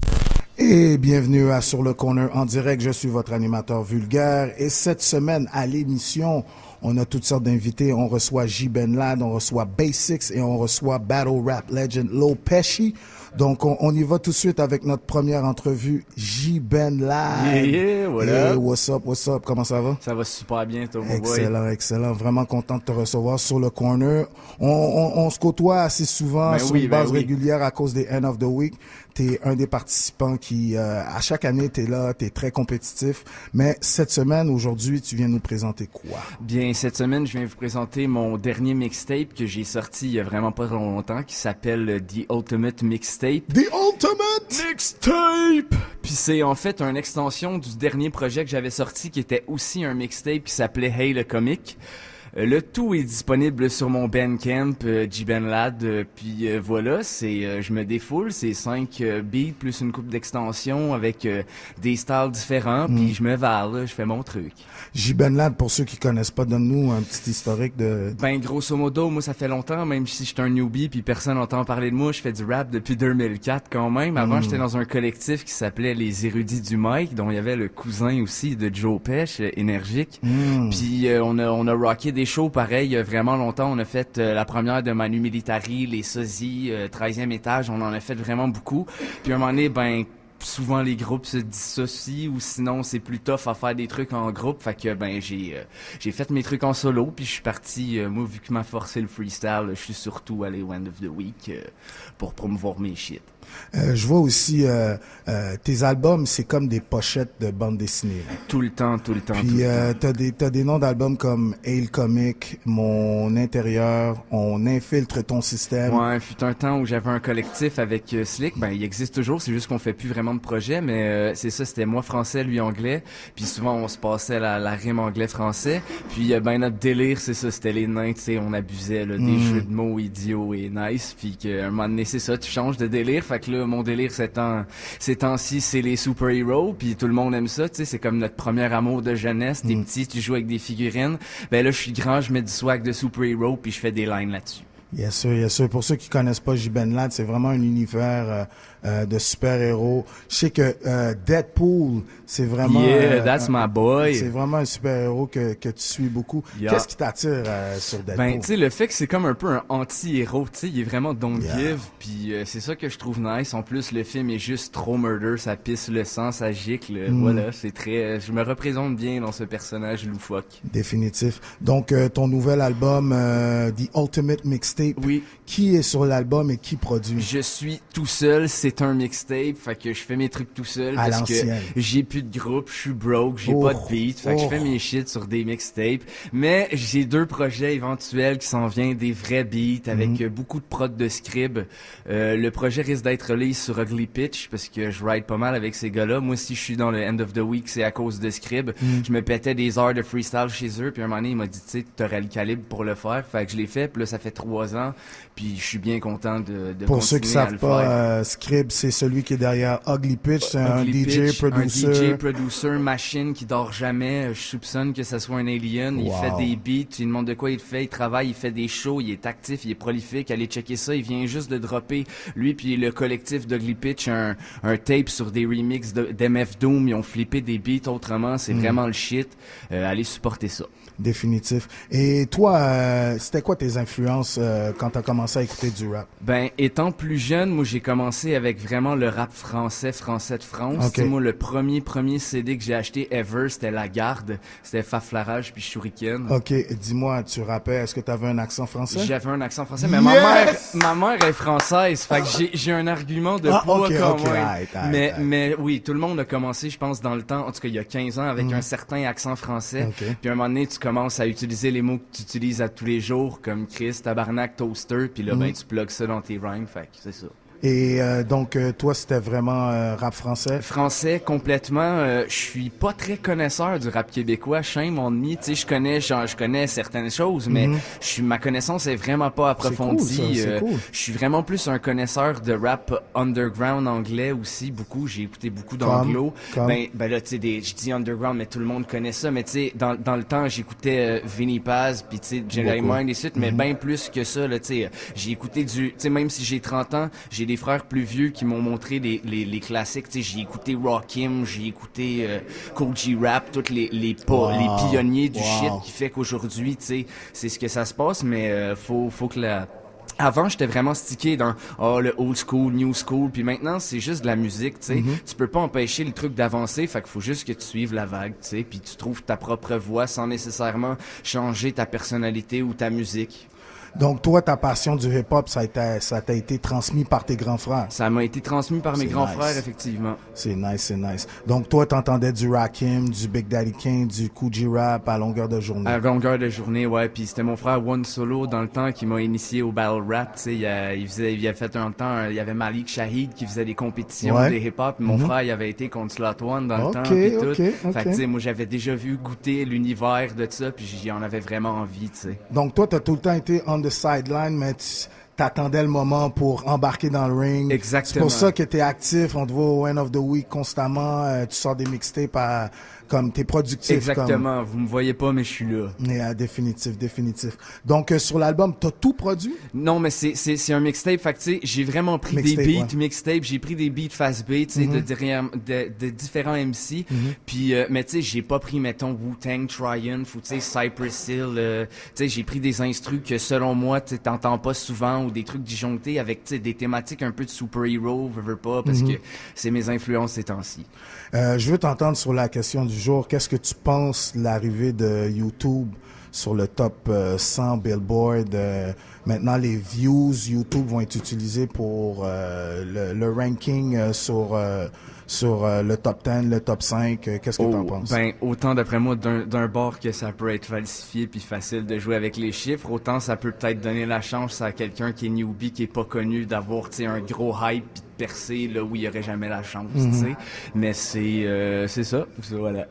Et bienvenue à Sur le Corner en direct, je suis votre animateur vulgaire et cette semaine à l'émission, on a toutes sortes d'invités, on reçoit J. Ben Ladd, on reçoit Basics et on reçoit Battle Rap Legend Lil Pesci. Donc on y va tout de suite avec notre première entrevue, J. Ben Ladd. Yeah, what up? What's up, comment ça va? Ça va super bien, toi, mon boy. Excellent, excellent. Vraiment content de te recevoir sur le Corner. On se côtoie assez souvent sur une base régulière à cause des End of the Week. T'es un des participants qui, à chaque année, t'es là, t'es très compétitif. Mais cette semaine, aujourd'hui, tu viens nous présenter quoi? Bien, cette semaine, je viens vous présenter mon dernier mixtape que j'ai sorti il y a vraiment pas longtemps, qui s'appelle The Ultimate Mixtape. The Ultimate Mixtape! Puis c'est en fait une extension du dernier projet que j'avais sorti, qui était aussi un mixtape qui s'appelait Hey le Comic. Le tout est disponible sur mon Bandcamp, J. Ben Ladd, puis voilà, je me défoule, c'est 5 beats plus une coupe d'extensions avec des styles différents, puis je me vale, là, je fais mon truc. J. Ben Ladd, pour ceux qui connaissent pas, donne-nous un petit historique de... Ben, grosso modo, moi, ça fait longtemps, même si je suis un newbie puis personne n'entend parler de moi, je fais du rap depuis 2004 quand même. Avant, j'étais dans un collectif qui s'appelait Les Érudits du Mic, dont il y avait le cousin aussi de Joe Pesci, énergique. Puis on a rocké des shows pareil vraiment longtemps. On a fait la première de Manu Militari, les sosies, 13e étage, on en a fait vraiment beaucoup. Puis à un moment donné, ben souvent les groupes se dissocient ou sinon c'est plus tough à faire des trucs en groupe. Fait que ben j'ai fait mes trucs en solo puis je suis parti, moi vu que ma force c'est le freestyle, je suis surtout allé au End of the Week pour promouvoir mes shit. Je vois aussi tes albums, c'est comme des pochettes de bande dessinée. Là. Tout le temps. Puis t'as des noms d'albums comme Hey Comic, Mon Intérieur, On infiltre ton système. Ouais, fut un temps où j'avais un collectif avec Slick, ben il existe toujours, c'est juste qu'on fait plus vraiment de projets, mais c'est ça, c'était moi français, lui anglais, puis souvent on se passait la rime anglais-français, puis ben notre délire, c'est ça, c'était les nains, tu sais, on abusait là, des jeux de mots idiots et nice, puis qu'à un moment donné, c'est ça, tu changes de délire, fait que là, mon délire ces temps-ci, c'est les super-héros, puis tout le monde aime ça, tu sais, c'est comme notre premier amour de jeunesse, t'es petit, tu joues avec des figurines, ben là, je suis grand, je mets du swag de super-héros, puis je fais des lines là-dessus. Yes sir. Pour ceux qui connaissent pas J. Ben Ladd, c'est vraiment un univers de super-héros. Je sais que Deadpool, c'est vraiment... Yeah, that's my boy. C'est vraiment un super-héros que tu suis beaucoup. Yeah. Qu'est-ce qui t'attire sur Deadpool? Ben, tu sais, le fait que c'est comme un peu un anti-héros, tu sais, il est vraiment don't give, puis c'est ça que je trouve nice. En plus, le film est juste trop murder, ça pisse le sang, ça gicle, voilà, c'est très... je me représente bien dans ce personnage loufoque. Définitif. Donc, ton nouvel album, The Ultimate Mixtape, oui. Qui est sur l'album et qui produit? Je suis tout seul, c'est un mixtape, fait que je fais mes trucs tout seul parce que j'ai plus de groupe, je suis broke, j'ai pas de beat, fait que je fais mes shit sur des mixtapes, mais j'ai 2 projets éventuels qui s'en viennent, des vrais beats avec beaucoup de prod de Scrib. Le projet risque d'être release sur Ugly Pitch parce que je ride pas mal avec ces gars-là. Moi, si je suis dans le End of the Week, c'est à cause de Scrib. Je me pétais des heures de freestyle chez eux, puis un moment donné, il m'a dit, tu sais, t'aurais le calibre pour le faire, fait que je l'ai fait, puis là, ça fait 3 ans, puis je suis bien content de pour continuer ceux qui savent pas, Scrib, c'est celui qui est derrière Ugly Pitch, c'est un DJ producer. Un DJ producer, machine qui dort jamais. Je soupçonne que ça soit un alien. Il fait des beats, tu lui demandes de quoi il fait, il travaille, il fait des shows, il est actif, il est prolifique. Allez checker ça, il vient juste de dropper, lui puis le collectif d'Ugly Pitch, un tape sur des remixes d'MF Doom. Ils ont flippé des beats autrement, c'est vraiment le shit. Allez supporter ça. Définitif. Et toi, c'était quoi tes influences quand t'as commencé à écouter du rap? Ben, étant plus jeune, moi, j'ai commencé avec vraiment le rap français de France. Okay. Tu sais, moi, le premier CD que j'ai acheté ever, c'était La Garde. C'était Faflarage puis Shuriken. OK, dis-moi, tu rappais, est-ce que t'avais un accent français? J'avais un accent français, mais Yes! ma mère est française, fait que j'ai un argument de poids okay, quand okay, même. Mais oui, tout le monde a commencé, je pense, dans le temps, en tout cas il y a 15 ans, avec un certain accent français. Okay. Puis à un moment donné, tu commences à utiliser les mots que tu utilises à tous les jours, comme Chris, tabarnak, toaster, puis là, ben tu plugues ça dans tes rhymes, fait que c'est ça. Et donc, toi, c'était vraiment rap français? Français, complètement. Je suis pas très connaisseur du rap québécois. Shame on me. Tu sais, je connais certaines choses, mais ma connaissance est vraiment pas approfondie. C'est cool. Je suis vraiment plus un connaisseur de rap underground anglais aussi, beaucoup. J'ai écouté beaucoup d'anglo. Ben là, tu sais, je dis underground, mais tout le monde connaît ça. Mais tu sais, dans le temps, j'écoutais Vinnie Paz, puis tu sais, Jedi Mind et suite, mais bien plus que ça, là, tu sais. J'ai écouté tu sais, même si j'ai 30 ans, j'ai des frères plus vieux qui m'ont montré les classiques. Tu sais, j'ai écouté Rakim, j'ai écouté Kool G Rap, tous les pionniers du shit qui fait qu'aujourd'hui, tu sais, c'est ce que ça se passe, mais faut que Avant, j'étais vraiment stické dans le old school, new school, puis maintenant, c'est juste de la musique, tu sais. Tu peux pas empêcher le truc d'avancer, fait qu'il faut juste que tu suives la vague, tu sais, puis tu trouves ta propre voix sans nécessairement changer ta personnalité ou ta musique. Donc, toi, ta passion du hip-hop, ça t'a été transmis par tes grands frères? Ça m'a été transmis par mes grands frères, effectivement. C'est nice. Donc, toi, t'entendais du Rakim, du Big Daddy Kane, du Kool G Rap à longueur de journée? À longueur de journée, ouais. Puis c'était mon frère One Solo, dans le temps, qui m'a initié au battle rap. Tu sais, il a fait un temps, il y avait Malik Shahid qui faisait des compétitions de hip-hop. Mon frère, il avait été contre Slot One dans le temps, puis tout. Fait que, tu sais, moi, j'avais déjà vu goûter l'univers de ça, puis j'en avais vraiment envie, tu sais. Donc, toi, t'as tout le temps été on the sideline, mais t'attendais le moment pour embarquer dans le ring. Exactement. C'est pour ça que t'es actif, on te voit au End of the Week constamment, tu sors des mixtapes comme t'es productif. Exactement, vous me voyez pas, mais je suis là. Mais définitif. Donc, sur l'album, t'as tout produit? Non, mais c'est un mixtape, fait que tu sais, j'ai vraiment pris des beats mixtape, j'ai pris des beats fast beat, tu sais, de différents MC, puis, mais tu sais, j'ai pas pris, mettons, Wu-Tang Triumph ou tu sais, Cypress Hill, tu sais, j'ai pris des instrus que selon moi, tu t'entends pas souvent ou des trucs disjonctés avec, tu sais, des thématiques un peu de super-héros, veux pas, parce que c'est mes influences ces temps-ci. Je veux t'entendre sur la question du jour. Qu'est-ce que tu penses de l'arrivée de YouTube sur le top 100 Billboard? Maintenant, les views YouTube vont être utilisés pour le ranking sur le top 10, le top 5. Qu'est-ce que t'en penses? Ben, autant d'après moi, d'un bord que ça peut être falsifié puis facile de jouer avec les chiffres, autant ça peut peut-être donner la chance à quelqu'un qui est newbie, qui est pas connu, d'avoir, tu sais, un gros hype puis de percer là où il y aurait jamais la chance, tu sais. Mais c'est ça, voilà.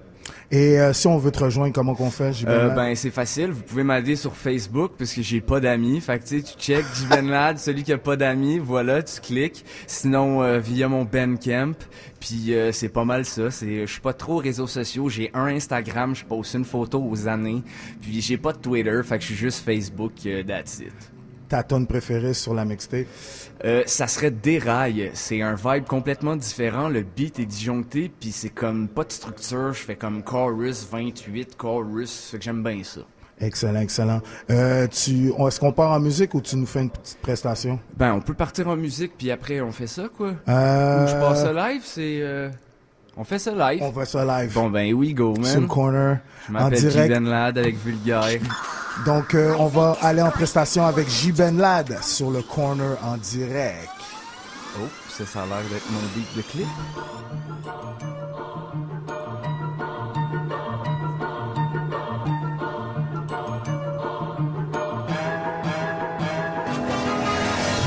Et si on veut te rejoindre, comment qu'on fait, J-Ben Lad? Ben c'est facile, vous pouvez m'aider sur Facebook parce que j'ai pas d'amis. Fait que tu sais, tu check J-Ben Lad, celui qui a pas d'amis, voilà, tu cliques. Sinon via mon Bandcamp, puis c'est pas mal ça. Je suis pas trop réseaux sociaux, j'ai un Instagram, je poste une photo aux années, puis j'ai pas de Twitter, fait que je suis juste Facebook, that's it. Ta tune préférée sur la mixtape? Ça serait Déraille. C'est un vibe complètement différent. Le beat est disjoncté, puis c'est comme pas de structure. Je fais comme chorus 28, chorus. Fait que j'aime bien ça. Excellent. Est-ce qu'on part en musique ou tu nous fais une petite prestation? Ben, on peut partir en musique, puis après on fait ça, quoi. Ou je passe ça live, c'est... On fait ça live. On fait ça live. Bon, ben oui, go, man. Sur le corner, je m'appelle J-Ben Lad avec Vulgaire. Donc, on va aller en prestation avec J-Ben Lad sur le corner en direct. Oh, ça a l'air d'être mon beat de clip.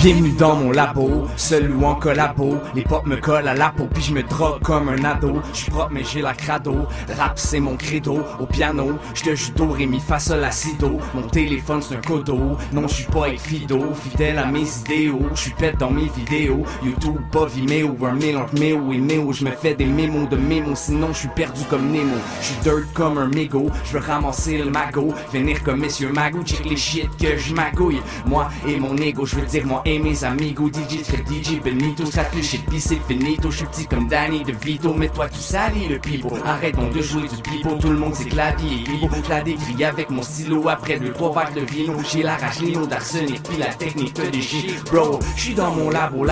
Bienvenue dans mon labo, seul ou en collabo. Les pop me collent à la peau, puis je me drogue comme un ado. Je suis propre mais j'ai la crado, rap c'est mon credo. Au piano, je te judo, ré mi fa sol la si do. Mon téléphone c'est un codo, non je suis pas avec Fido. Fidèle à mes idéaux, je suis pète dans mes vidéos. YouTube pas Vimeo, un mélange méo et méo. Je me fais des mémos de mémos, sinon je suis perdu comme Nemo. Je suis dirt comme un mégot, je veux ramasser le magot. Venir comme Monsieur Magou, check les shit que je magouille. Moi et mon ego, je veux dire moi et mes amigos, DJ très DJ Benito, ça plus shit pis c'est finito, j'suis petit comme Danny DeVito, mais toi tu salis le pipeau, arrête donc de jouer du pipeau, tout le monde c'est que la vie est libre, je la décris avec mon stylo, après 2-3 verres de vino, j'ai la rage Léo d'arsenic pis la technique te déchire, bro, j'suis dans mon labo,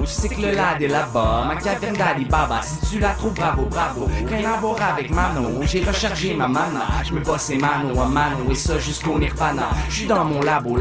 tu sais que le lad est là-bas, ma caverne d'Ali Baba, si tu la trouves bravo, rien à voir avec Mano, j'ai rechargé ma mana, j'me bossais mano à mano et ça jusqu'au Nirvana, j'suis dans mon labo,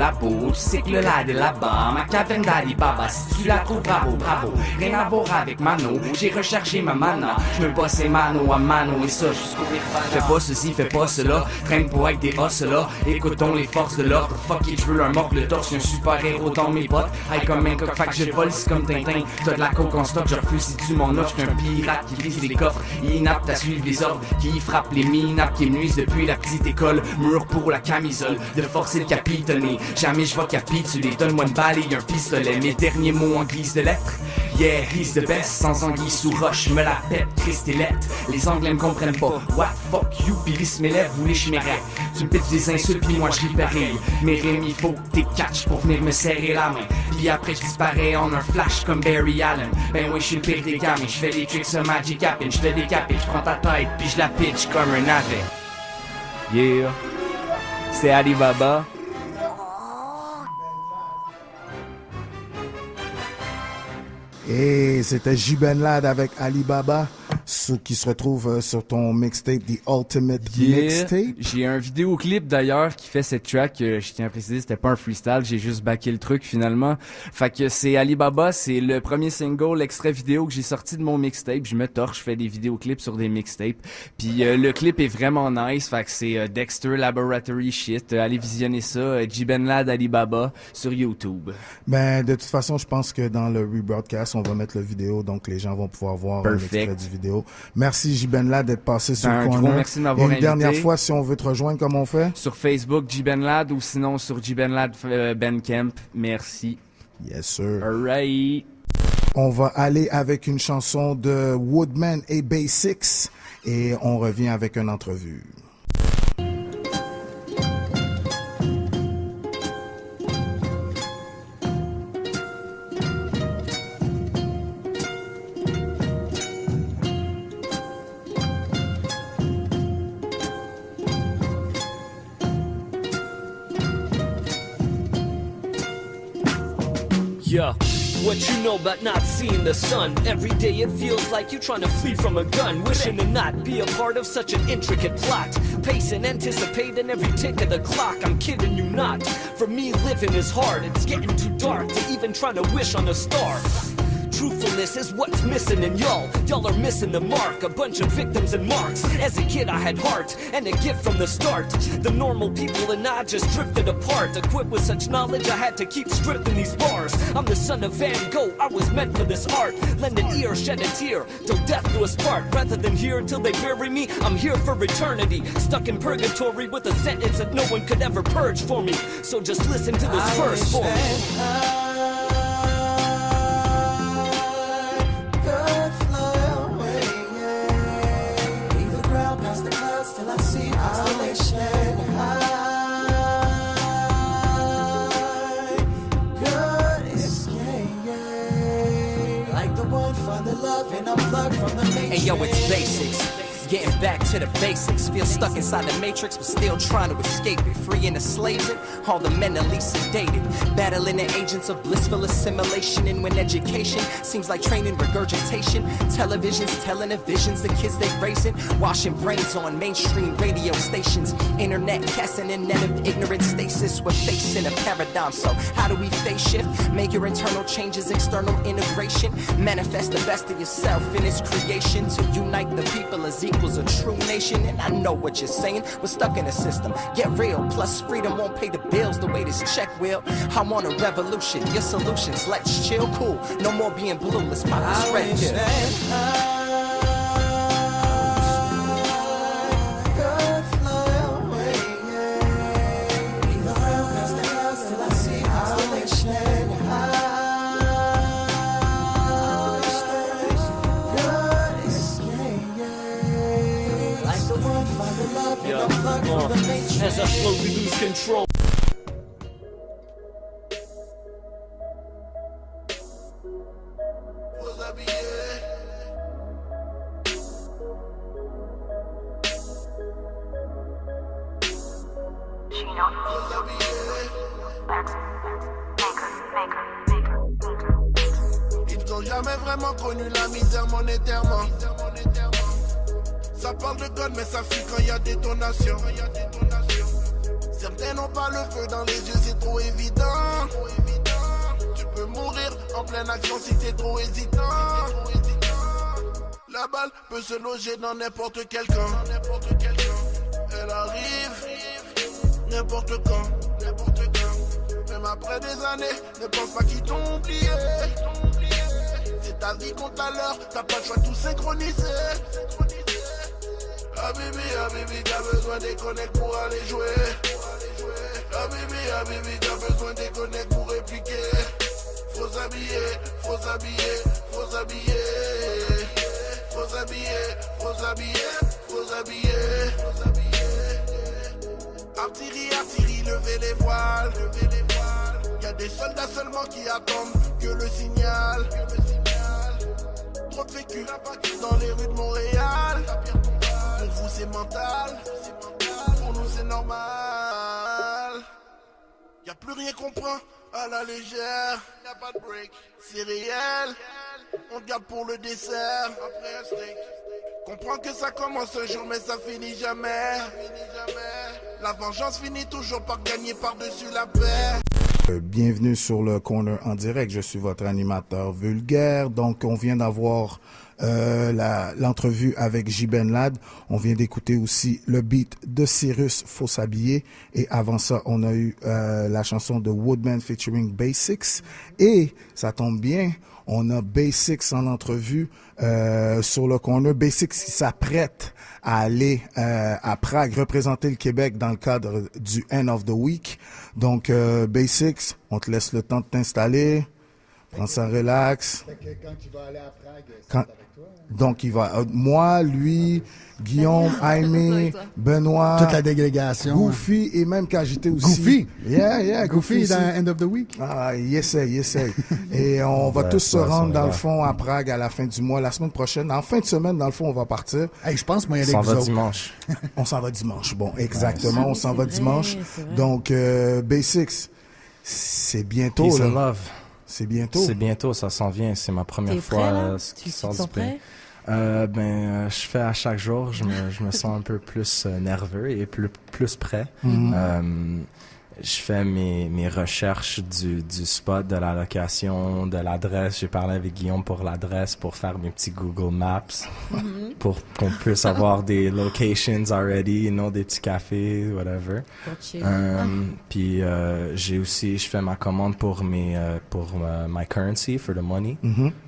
tu sais que le lad est là-bas, ma caverne d'Ali Baba, si tu la trouves bravo, rien à voir avec Mano, j'ai rechargé ma mana, j'me bossais mano à mano et ça jusqu'au Nirvana. Fais pas ceci, fais pas cela, traîne pas avec des os là, écoutons les forces de l'ordre, fuck it, j'veux leur mordre le torse, y'a un super héros dans mes bottes, aïe comme un coq, fait que je vole, c'est comme Tintin, t'as de la coke en stock, je refuse si tu m'en offres, j'suis un pirate qui vise les coffres, inapte à suivre les ordres, qui frappe les minables, qui me nuisent depuis la petite école, mur pour la camisole, de forcer le capitonné, jamais je vais capituler, donne-moi une balle et un pistolet, mes derniers mots en guise de lettres, yeah, he's the best, sans anguille sous roche, me la pète, Christ et lettre, les anglais me comprennent pas, what fuck you, Billy Smeller, vous les chiméraques, tu me pitches des insultes pis moi je ris pareil, mais Rémi faut que t'es catch pour venir me serrer la main, pis après je disparais en un flash comme Barry Allen, ben oui je suis le pire des gamins, je fais des tricks sur Magic Happen, je te décapite, je prends ta tête pis je la pitch comme un navet. Yeah, c'est Alibaba. Et c'était J-Ben Lad avec Alibaba, qui se retrouve sur ton mixtape, The Ultimate Mixtape. J'ai un vidéoclip d'ailleurs qui fait cette track, je tiens à préciser, c'était pas un freestyle, j'ai juste backé le truc finalement. Fait que c'est Alibaba, c'est le premier single, l'extrait vidéo que j'ai sorti de mon mixtape. Je me torche, je fais des vidéoclips sur des mixtapes. Puis le clip est vraiment nice, fait que c'est Dexter Laboratory shit. Allez visionner ça, J-Ben Lad Alibaba sur YouTube. Ben de toute façon, je pense que dans le rebroadcast, on va mettre le vidéo, donc les gens vont pouvoir voir un extrait du vidéo. Merci J-Ben Lad d'être passé sur le corner. Gros merci de m'avoir invité. Une dernière fois, si on veut te rejoindre, comment on fait? Sur Facebook, J-Ben Lad, ou sinon sur J-Ben Lad Bandcamp. Merci. Yes, sir. Alright. On va aller avec une chanson de Woodman et Basics et on revient avec une entrevue. Yeah, what you know about not seeing the sun? Every day it feels like you're trying to flee from a gun, wishing to not be a part of such an intricate plot. Pacing, anticipating every tick of the clock. I'm kidding you not. For me, living is hard. It's getting too dark to even try to wish on a star. Truthfulness is what's missing in y'all. Y'all are missing the mark, a bunch of victims and marks. As a kid I had heart and a gift from the start. The normal people and I just drifted apart. Equipped with such knowledge I had to keep stripping these bars. I'm the son of Van Gogh, I was meant for this art. Lend an ear, shed a tear, till death do us part. Rather than here till they bury me, I'm here for eternity. Stuck in purgatory with a sentence that no one could ever purge for me. So just listen to this verse for me. Till I see constellation high, good escape. Like the one for the love and unplugged from the matrix. Hey yo, it's basics. Getting back to the basics. Feel stuck inside the matrix, but still trying to escape it. Free and enslaved, all the mentally sedated. Battling the agents of blissful assimilation. And when education seems like training regurgitation, television's telling the visions the kids they raising. Washing brains on mainstream radio stations. Internet casting a net of ignorant stasis. We're facing a paradigm, so how do we face shift? Make your internal changes, external integration. Manifest the best of yourself in its creation. To unite the people as equals a true nation. And I know what you're saying, we're stuck in a system. Get real, plus freedom won't pay the bills the way this check will. I want a revolution, your solutions, let's chill, cool. No more being blue, let's pop this red pill. As I slowly lose control. faut s'habiller. Faut s'habiller. Ils n'ont jamais vraiment connu la misère monétairement. Ça parle de gun mais ça fuit quand y a détonation. Certains n'ont pas le feu dans les yeux, c'est trop évident. Tu peux mourir en pleine action si t'es trop hésitant. La balle peut se loger dans n'importe quel camp. Elle arrive n'importe quand. Même après des années, ne pense pas qu'ils t'ont oublié. C'est ta vie contre à l'heure, t'as pas le choix de tout synchroniser. Habibi, t'as besoin des connects pour aller jouer. Habibi, t'as besoin des connects pour répliquer. Faut s'habiller, faut s'habiller, faut s'habiller. Faut s'habiller, faut s'habiller, faut s'habiller. Artillerie, levez les voiles. Y'a des soldats seulement qui attendent que le signal. Trop de vécu dans les rues de Montréal. Pour vous c'est mental, pour nous c'est normal. Y'a plus rien qu'on prend à la légère. Y'a pas de break, c'est réel. On garde pour le dessert. Après un steak. Comprends que ça commence un jour mais ça finit jamais. La vengeance finit toujours par gagner par-dessus la paix. Bienvenue sur le Corner en direct. Je suis votre animateur vulgaire. Donc, on vient d'avoir l'entrevue avec J. Benlad. On vient d'écouter aussi le beat de Cyrus, Faut s'habiller. Et avant ça, on a eu la chanson de Woodman featuring Basics. Et ça tombe bien, on a Basics en entrevue sur le Corner. Basics qui s'apprête à aller à Prague représenter le Québec dans le cadre du End of the Week. Donc, Basics, on te laisse le temps de t'installer. Prends ça relax. Quand tu vas aller à Prague, c'est avec toi? Donc, il va... moi, lui, Guillaume, Jaime, Benoît... Toute la délégation. Goofy et même KGT aussi. Goofy? Yeah, Goofy Goofy dans End of the Week? Ah, il essaye. Et on va tous se rendre, dans le fond, à Prague à la fin du mois, la semaine prochaine. En fin de semaine, dans le fond, on va partir. Hey, je pense, moi, il y a des On s'en va dimanche. On s'en va dimanche. Bon, exactement, on s'en va dimanche. Donc, Basics, c'est bientôt. Peace and love. C'est bientôt. C'est bientôt, ça s'en vient. C'est ma première fois qui sort du pays. Je fais à chaque jour. Je me sens un peu plus nerveux et plus prêt. Je fais mes recherches du spot, de la location, de l'adresse. J'ai parlé avec Guillaume pour l'adresse, pour faire mes petits Google Maps, pour qu'on puisse avoir des locations already, des petits cafés, whatever. Puis je fais ma commande pour my currency, for the money.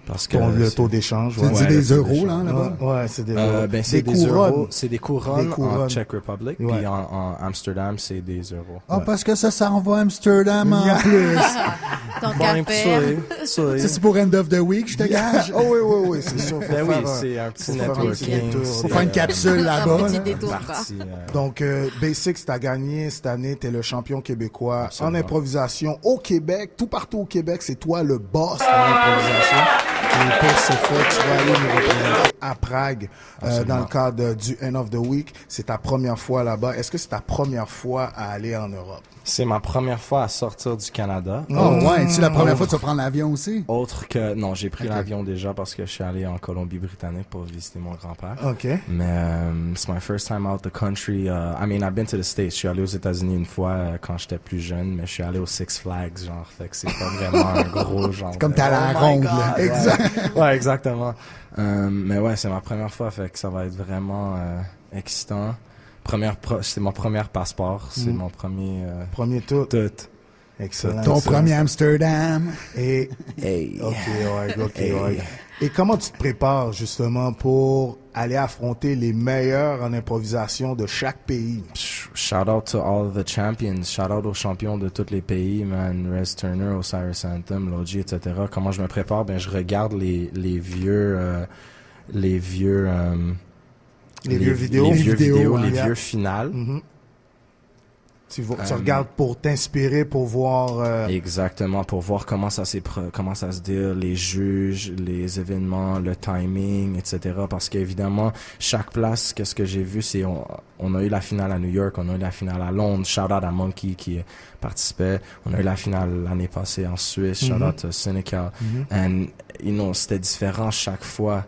Parce que pour le taux d'échange. C'est des euros, là-bas? Ouais, c'est des euros. C'est des euros. C'est des couronnes en Czech Republic. Puis en Amsterdam, c'est des euros. Ah, parce que ça envoie à Amsterdam en plus. Tant qu'à faire. C'est pour End of the Week, je te gage? Oh oui, c'est sûr. C'est un petit networking. Faut faire une capsule là-bas. Un petit détour, Donc, Basics, t'as gagné cette année, t'es le champion québécois en improvisation au Québec. Tout partout au Québec, c'est toi le boss de l'improvisation. Et pour ce fait, tu vas aller nous représenter à Prague dans le cadre du End of the Week. C'est ta première fois là-bas. Est-ce que c'est ta première fois à aller en Europe? C'est ma première fois à sortir du Canada. Oh ouais, c'est la première fois que tu vas prendre l'avion aussi? Non, j'ai pris l'avion déjà parce que je suis allé en Colombie-Britannique pour visiter mon grand-père. OK. Mais it's my first time out the country. I've been to the States. Je suis allé aux États-Unis une fois quand j'étais plus jeune, mais je suis allé au Six Flags, genre. Fait que c'est pas vraiment un gros genre. C'est comme t'as la ronde, là. Exact. Ouais, exactement. Mais ouais, c'est ma première fois, fait que ça va être vraiment excitant. C'est mon premier passeport, c'est mon premier... Premier tout. Excellent. Ton premier Amsterdam. Et... Hey. OK. Et comment tu te prépares, justement, pour aller affronter les meilleurs en improvisation de chaque pays? Shout out to all of the champions. Shout out aux champions de tous les pays, man. Rez Turner, Osiris Anthem, Logi, etc. Comment je me prépare? Je regarde les vieux vidéos, les vieux finales. Tu regardes pour t'inspirer, pour voir... Exactement, pour voir comment ça se dit, les juges, les événements, le timing, etc. Parce qu'évidemment, chaque place, qu'est-ce que j'ai vu, c'est on a eu la finale à New York, on a eu la finale à Londres, shout out à Monkey qui participait, on a eu la finale l'année passée en Suisse, shout out à Seneca, and c'était différent chaque fois.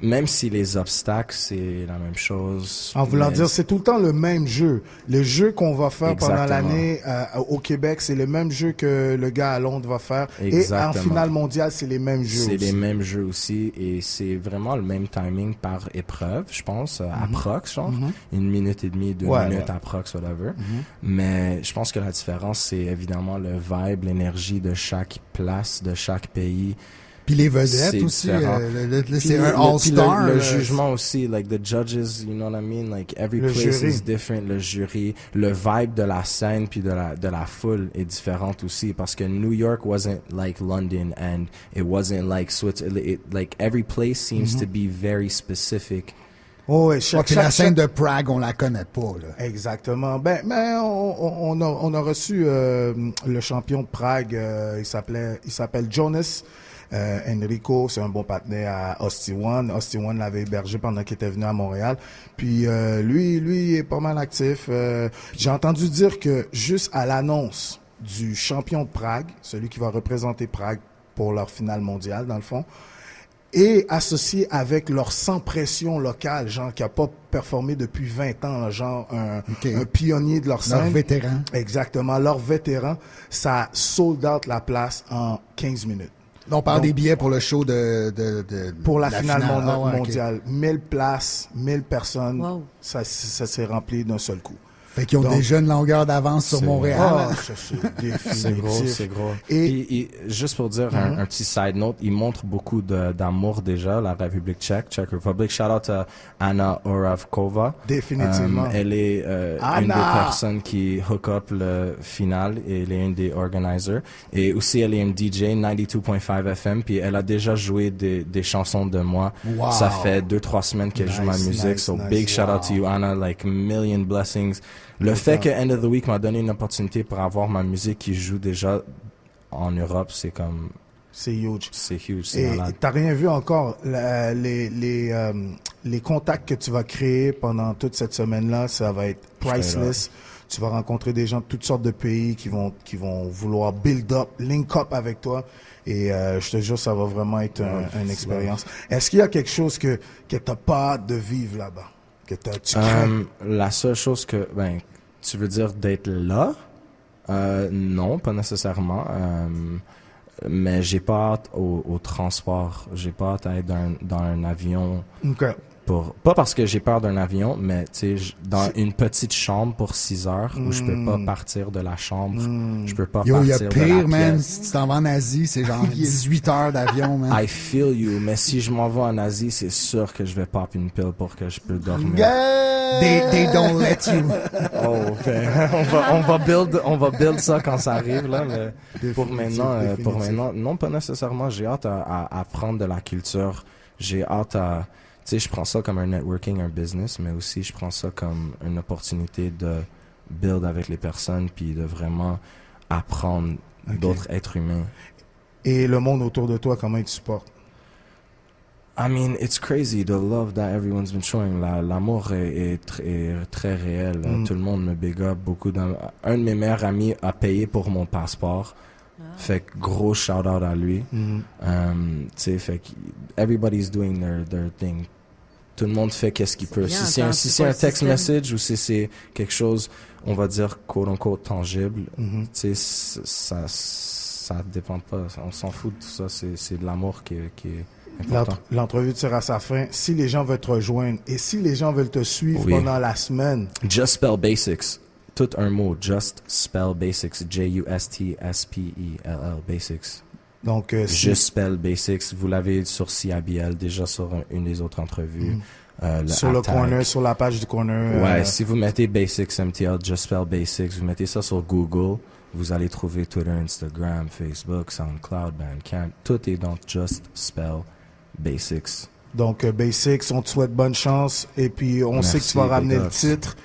Même si les obstacles, c'est la même chose. En voulant dire, c'est tout le temps le même jeu. Le jeu qu'on va faire pendant l'année au Québec, c'est le même jeu que le gars à Londres va faire. Exactement. Et en finale mondiale, c'est les mêmes jeux C'est les mêmes jeux aussi. Et c'est vraiment le même timing par épreuve, je pense, approx, genre. 1 minute et demie, 2 minutes approx, whatever. Mais je pense que la différence, c'est évidemment le vibe, l'énergie de chaque place, de chaque pays. Puis les vedettes aussi, c'est un all-star. Le jugement aussi, like the judges, you know what I mean? Like every place is different. Le jury, le vibe de la scène puis de la foule est différente aussi parce que New York wasn't like London and it wasn't like Switzerland. Like every place seems to be very specific. Oh, et la scène de Prague, on la connaît pas, là. Exactement. Mais on a reçu le champion de Prague. Il s'appelle Jonas. Enrico, c'est un bon partenaire à Hosty One. Hosty One l'avait hébergé pendant qu'il était venu à Montréal. Puis lui est pas mal actif. J'ai entendu dire que juste à l'annonce du champion de Prague, celui qui va représenter Prague pour leur finale mondiale, dans le fond, et associé avec leur sans pression locale, genre qui a pas performé depuis 20 ans, genre un pionnier de leur scène. Leur vétéran. Exactement, leur vétéran. Ça sold out la place en 15 minutes. On parle des billets pour le show pour la finale mondiale. 1000 places, 1000 personnes. Wow. Ça s'est rempli d'un seul coup. Fait qu'ils ont déjà une longueur d'avance sur Montréal. C'est gros. Et juste pour dire un petit side note, il montre beaucoup d'amour déjà, la République tchèque, Czech Republic. Shout out à Anna Oravkova. Définitivement. Elle est une des personnes qui hook up le final et elle est une des organizers. Et aussi, elle est une DJ 92.5 FM, puis elle a déjà joué des chansons de moi. Wow. Ça fait 2-3 semaines qu'elle joue ma musique. Big shout out to you, Anna, like million blessings. Le fait que End of the Week m'a donné une opportunité pour avoir ma musique qui joue déjà en Europe, c'est comme... C'est huge. C'est huge, c'est malade. Et t'as rien vu encore. Les contacts que tu vas créer pendant toute cette semaine-là, ça va être priceless. Tu vas rencontrer des gens de toutes sortes de pays qui vont vouloir build up, link up avec toi. Et je te jure, ça va vraiment être une expérience. Est-ce qu'il y a quelque chose que t'as pas hâte de vivre là-bas? La seule chose que, tu veux dire d'être là? Non, pas nécessairement. Mais j'ai pas hâte au transport. J'ai pas hâte à être dans un avion. Okay. Pas parce que j'ai peur d'un avion, mais tu sais, dans une petite chambre pour 6 heures où je peux pas partir de la chambre, je peux pas partir de la pièce. Il y a pire, man. Si tu t'en vas en Asie, c'est genre 18 heures d'avion, man. I feel you, mais si je m'en vais en Asie, c'est sûr que je vais pop une pile pour que je peux dormir. They don't let you. Oh, on va build ça quand ça arrive, là, mais pour maintenant, non, pas nécessairement. J'ai hâte à apprendre de la culture. J'ai hâte à... Tu sais, je prends ça comme un networking, un business, mais aussi je prends ça comme une opportunité de build avec les personnes puis de vraiment apprendre d'autres êtres humains. Et le monde autour de toi, comment il te supporte? I mean, it's crazy, the love that everyone's been showing. L'amour est très réel. Tout le monde me big up. Un de mes meilleurs amis a payé pour mon passeport. Fait que gros shout out à lui. Tu sais, fait que everybody's doing their thing. Tout le monde fait qu'est-ce qu'il peut. Si c'est un text message ou si c'est quelque chose, on va dire quote unquote tangible, tu sais, ça dépend pas. On s'en fout de tout ça. C'est de l'amour qui est important. L'entrevue tire à sa fin. Si les gens veulent te rejoindre et si les gens veulent te suivre pendant la semaine, Just Spell Basics. Tout un mot, Just Spell Basics, Justsspell Basics. Donc, Just Spell Basics, vous l'avez sur CIBL, déjà sur une des autres entrevues. Sur le corner, sur la page du corner. Ouais, si vous mettez Basics MTL, Just Spell Basics, vous mettez ça sur Google, vous allez trouver Twitter, Instagram, Facebook, SoundCloud, Bandcamp. Tout est dans Just Spell Basics. Donc, Basics, on te souhaite bonne chance. Et puis, on sait que tu vas ramener le titre.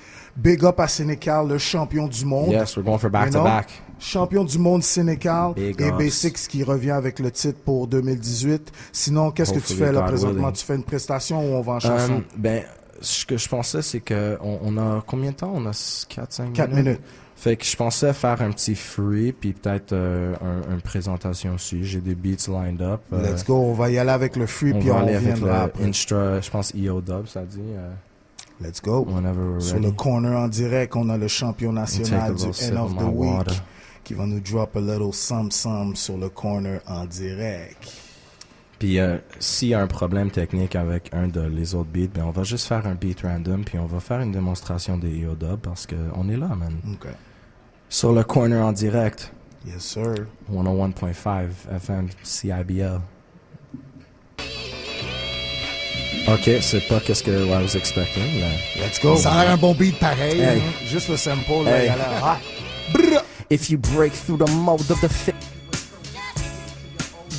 Big up à Sénécal, le champion du monde. Yes, we're going for back-to-back. Champion du monde Sénécal Big et ups. Basics qui revient avec le titre pour 2018. Sinon, qu'est-ce que tu fais là présentement? willing. Tu fais une prestation ou on va en chanson? Ben, ce que je pensais, c'est que on a combien de temps? On a 4-5 minutes? 4 minutes. Fait que je pensais faire un petit free, puis peut-être une présentation aussi. J'ai des beats lined up. Let's go, on va y aller avec le free, puis on va aller avec reviendra le après. Instra, je pense EO Dub, ça dit. Let's go. Whenever we're Sur ready. le corner en direct, on a le champion national du sip End of of the my Week water. qui va nous drop a little some sur le corner en direct. Puis s'il y a un problème technique avec un de les autres beats, ben on va juste faire un beat random, puis on va faire une démonstration des EO Dub parce qu'on est là, man. Okay. Sur le corner en direct. Yes, sir. 101.5 FM CIBL. Ok, c'est pas qu'est-ce que I was expecting, mais... Let's go. Ça a l'air un bon beat pareil. Hey. Juste le sample, là, Hey. il a l'air hot. If you break through the mold of the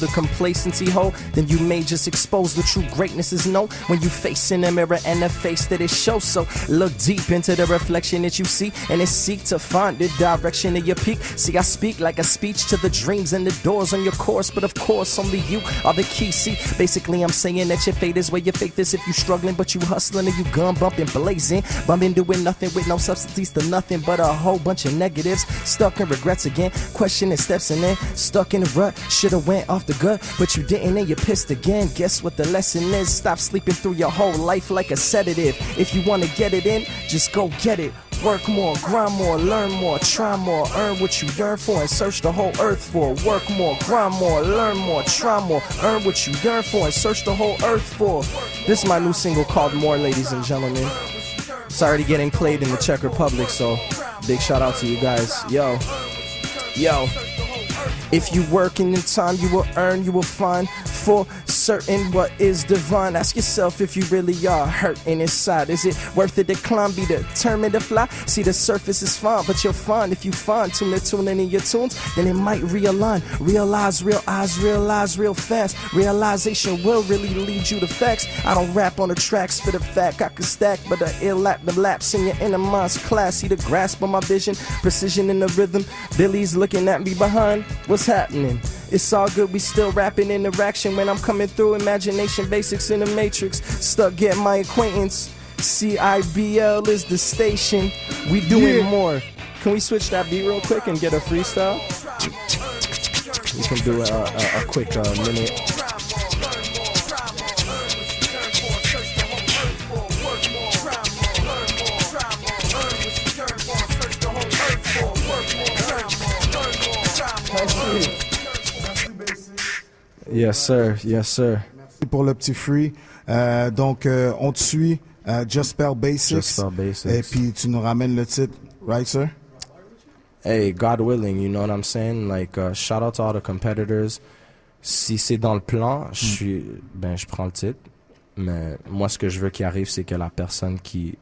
the complacency hole, then you may just expose the true greatness is known when you face in the mirror and the face that it shows. So look deep into the reflection that you see and then seek to find the direction of your peak. See, I speak like a speech to the dreams and the doors on your course, but of course only you are the key. See, basically I'm saying that your fate is where your faith is. If you struggling but you hustling and you gun bumping, blazing, bumping, doing nothing with no substance to nothing but a whole bunch of negatives, stuck in regrets again, questioning steps and then stuck in the rut. Should've went off the gut, but you didn't and you're pissed again. Guess what the lesson is? Stop sleeping through your whole life like a sedative. If you wanna get it in, just go get it. Work more, grind more, learn more, try more, earn what you yearn for and search the whole earth for. Work more, grind more, learn more, try more, earn what you yearn for and search the whole earth for. This is my new single called More, ladies and gentlemen. It's already getting played in the Czech Republic, so big shout out to you guys. Yo. If you working in time, you will earn, you will find for certain what is divine. Ask yourself if you really are hurting inside. Is it worth it to climb, be determined to fly? See, the surface is fine, but you'll find if you fine tune to tune in your tunes, then it might realign. Realize, real eyes, realize real fast. Realization will really lead you to facts. I don't rap on the tracks for the fact I can stack, but the ill lap the laps in your inner mind's class. See the grasp of my vision, precision in the rhythm. Billy's looking at me behind. What's happening? It's all good, we still rapping interaction when I'm coming through. Imagination basics in the matrix. Stuck getting my acquaintance. CIBL is the station. We doing more. Can we switch that beat real quick and get a freestyle? We can do a quick minute. Yes, sir. Yes, sir. Merci pour le petit free. Donc, on te suit. Just Spell Basics. Just Spell Basics. Et puis, tu nous ramènes le titre. Right, sir? Hey, God willing, you know what I'm saying? Like, shout out to all the competitors. Si c'est dans le plan, je prends le titre. Mais moi, ce que je veux qu'il arrive, c'est que la personne qui